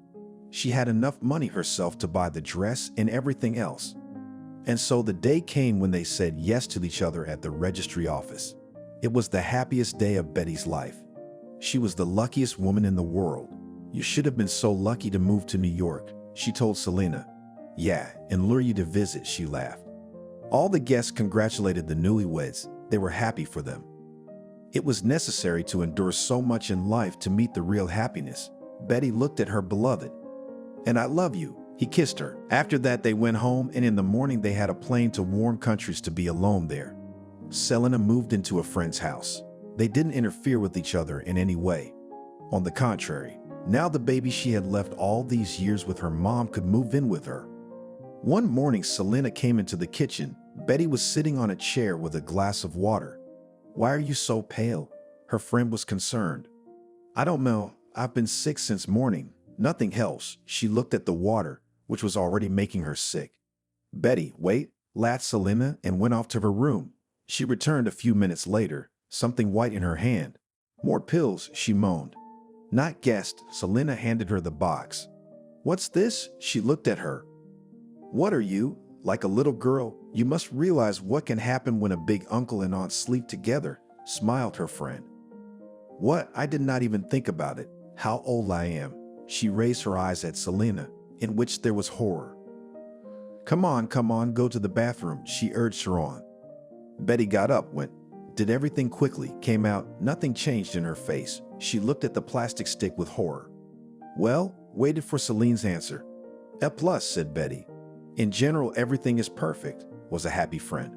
She had enough money herself to buy the dress and everything else. And so the day came when they said yes to each other at the registry office. It was the happiest day of Betty's life. She was the luckiest woman in the world. You should have been so lucky to move to New York, she told Selena. Yeah, and lure you to visit, she laughed. All the guests congratulated the newlyweds. They were happy for them. It was necessary to endure so much in life to meet the real happiness. Betty looked at her beloved. And I love you. He kissed her. After that, they went home, and in the morning they had a plane to warm countries to be alone there. Selena moved into a friend's house. They didn't interfere with each other in any way. On the contrary, now the baby she had left all these years with her mom could move in with her. One morning, Selena came into the kitchen. Betty was sitting on a chair with a glass of water. Why are you so pale? Her friend was concerned. I don't know. I've been sick since morning. Nothing helps. She looked at the water, which was already making her sick. Betty, wait, laughed Selena and went off to her room. She returned a few minutes later, something white in her hand. More pills, she moaned. Not guessed, Selena handed her the box. What's this? She looked at her. What are you? Like a little girl, you must realize what can happen when a big uncle and aunt sleep together, smiled her friend. What? I did not even think about it. How old I am. She raised her eyes at Selena, in which there was horror. Come on, go to the bathroom, she urged her on. Betty got up, did everything quickly, came out, nothing changed in her face. She looked at the plastic stick with horror. Well, waited for Celine's answer. A+, said Betty. In general, everything is perfect, was a happy friend.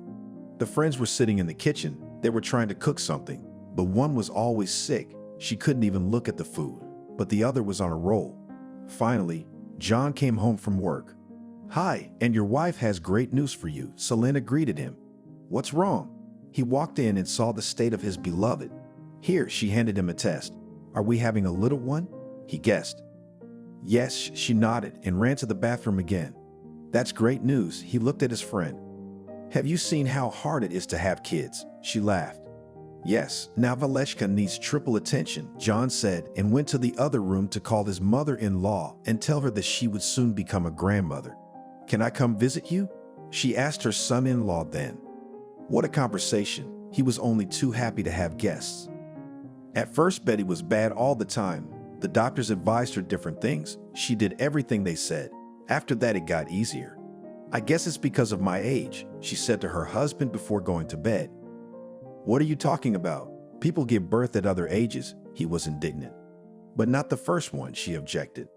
The friends were sitting in the kitchen. They were trying to cook something, but one was always sick. She couldn't even look at the food, but the other was on a roll. Finally, John came home from work. Hi, and your wife has great news for you, Selena greeted him. What's wrong? He walked in and saw the state of his beloved. Here, she handed him a test. Are we having a little one? He guessed. Yes, she nodded and ran to the bathroom again. That's great news, he looked at his friend. Have you seen how hard it is to have kids? She laughed. Yes, now Valeshka needs triple attention, John said, and went to the other room to call his mother-in-law and tell her that she would soon become a grandmother. Can I come visit you? She asked her son-in-law then. What a conversation. He was only too happy to have guests. At first, Betty was bad all the time. The doctors advised her different things. She did everything they said. After that, it got easier. I guess it's because of my age, she said to her husband before going to bed. What are you talking about? People give birth at other ages, he was indignant. But not the first one, she objected.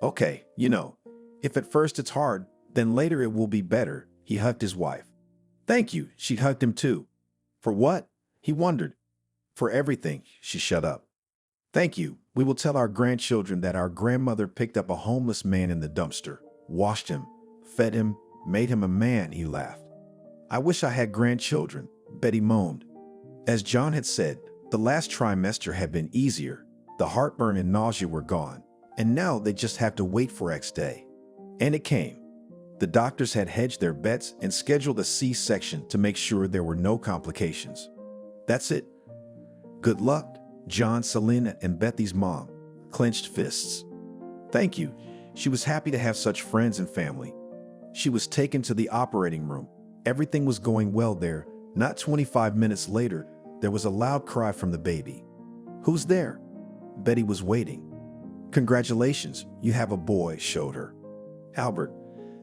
Okay, if at first it's hard, then later it will be better, he hugged his wife. Thank you, she hugged him too. For what? He wondered. For everything, she shut up. Thank you, we will tell our grandchildren that our grandmother picked up a homeless man in the dumpster, washed him, fed him, made him a man, he laughed. I wish I had grandchildren, Betty moaned. As John had said, the last trimester had been easier. The heartburn and nausea were gone, and now they just have to wait for X day. And it came. The doctors had hedged their bets and scheduled a C-section to make sure there were no complications. That's it. Good luck, John, Selena, and Betty's mom clenched fists. Thank you. She was happy to have such friends and family. She was taken to the operating room. Everything was going well there. Not 25 minutes later, there was a loud cry from the baby. Who's there? Betty was waiting. Congratulations, you have a boy, showed her. Albert,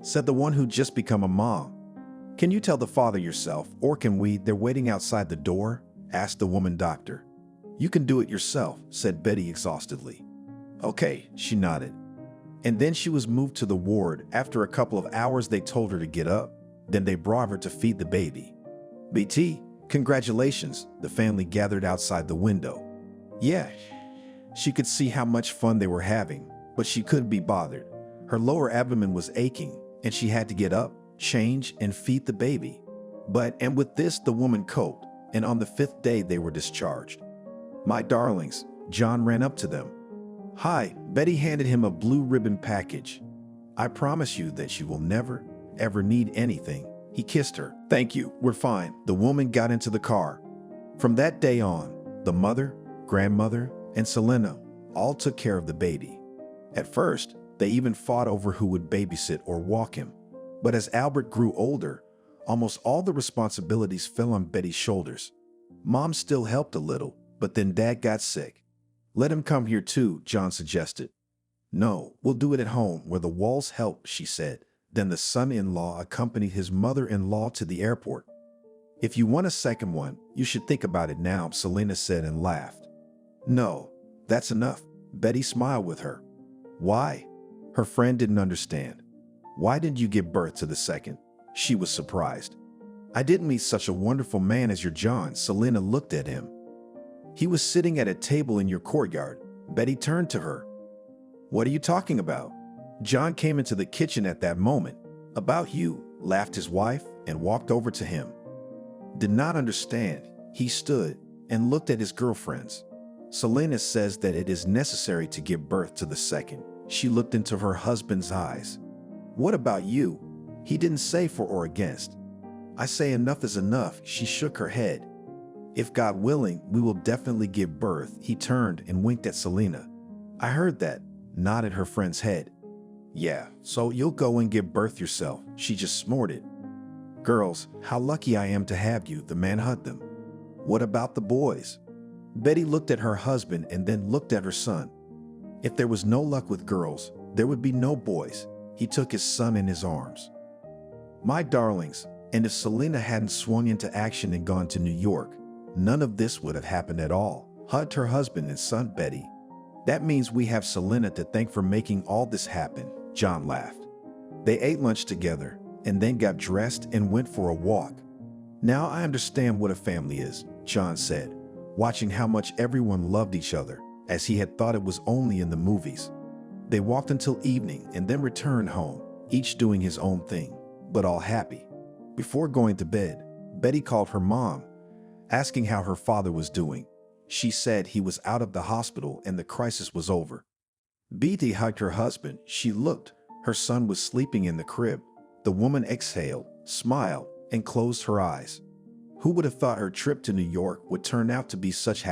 said the one who'd just become a mom. Can you tell the father yourself, or can we? They're waiting outside the door, asked the woman doctor. You can do it yourself, said Betty exhaustedly. Okay, she nodded. And then she was moved to the ward. After a couple of hours, they told her to get up. Then they brought her to feed the baby. BT, congratulations, the family gathered outside the window. Yeah, she could see how much fun they were having, but she couldn't be bothered. Her lower abdomen was aching, and she had to get up, change, and feed the baby. And with this, the woman coped, and on the 5th day they were discharged. My darlings, John ran up to them. Hi, Betty handed him a blue ribbon package. I promise you that you will never, ever need anything. He kissed her. Thank you, we're fine. The woman got into the car. From that day on, the mother, grandmother, and Selena all took care of the baby. At first, they even fought over who would babysit or walk him. But as Albert grew older, almost all the responsibilities fell on Betty's shoulders. Mom still helped a little, but then Dad got sick. Let him come here too, John suggested. No, we'll do it at home where the walls help, she said. Then the son-in-law accompanied his mother-in-law to the airport. If you want a second one, you should think about it now, Selena said and laughed. No, that's enough. Betty smiled with her. Why? Her friend didn't understand. Why didn't you give birth to the second? She was surprised. I didn't meet such a wonderful man as your John. Selena looked at him. He was sitting at a table in your courtyard. Betty turned to her. What are you talking about? John came into the kitchen at that moment. About you, laughed his wife and walked over to him. Did not understand. He stood and looked at his girlfriends. Selena says that it is necessary to give birth to the second. She looked into her husband's eyes. What about you? He didn't say for or against. I say enough is enough. She shook her head. If God willing, we will definitely give birth. He turned and winked at Selena. I heard that, nodded her friend's head. Yeah, so you'll go and give birth yourself. She just snorted. Girls, how lucky I am to have you, the man hugged them. What about the boys? Betty looked at her husband and then looked at her son. If there was no luck with girls, there would be no boys. He took his son in his arms. My darlings, and if Selena hadn't swung into action and gone to New York, none of this would have happened at all, hugged her husband and son Betty. That means we have Selena to thank for making all this happen, John laughed. They ate lunch together and then got dressed and went for a walk. Now I understand what a family is, John said, watching how much everyone loved each other, as he had thought it was only in the movies. They walked until evening and then returned home, each doing his own thing, but all happy. Before going to bed, Betty called her mom, asking how her father was doing. She said he was out of the hospital and the crisis was over. Betty hugged her husband. She looked. Her son was sleeping in the crib. The woman exhaled, smiled, and closed her eyes. Who would have thought her trip to New York would turn out to be such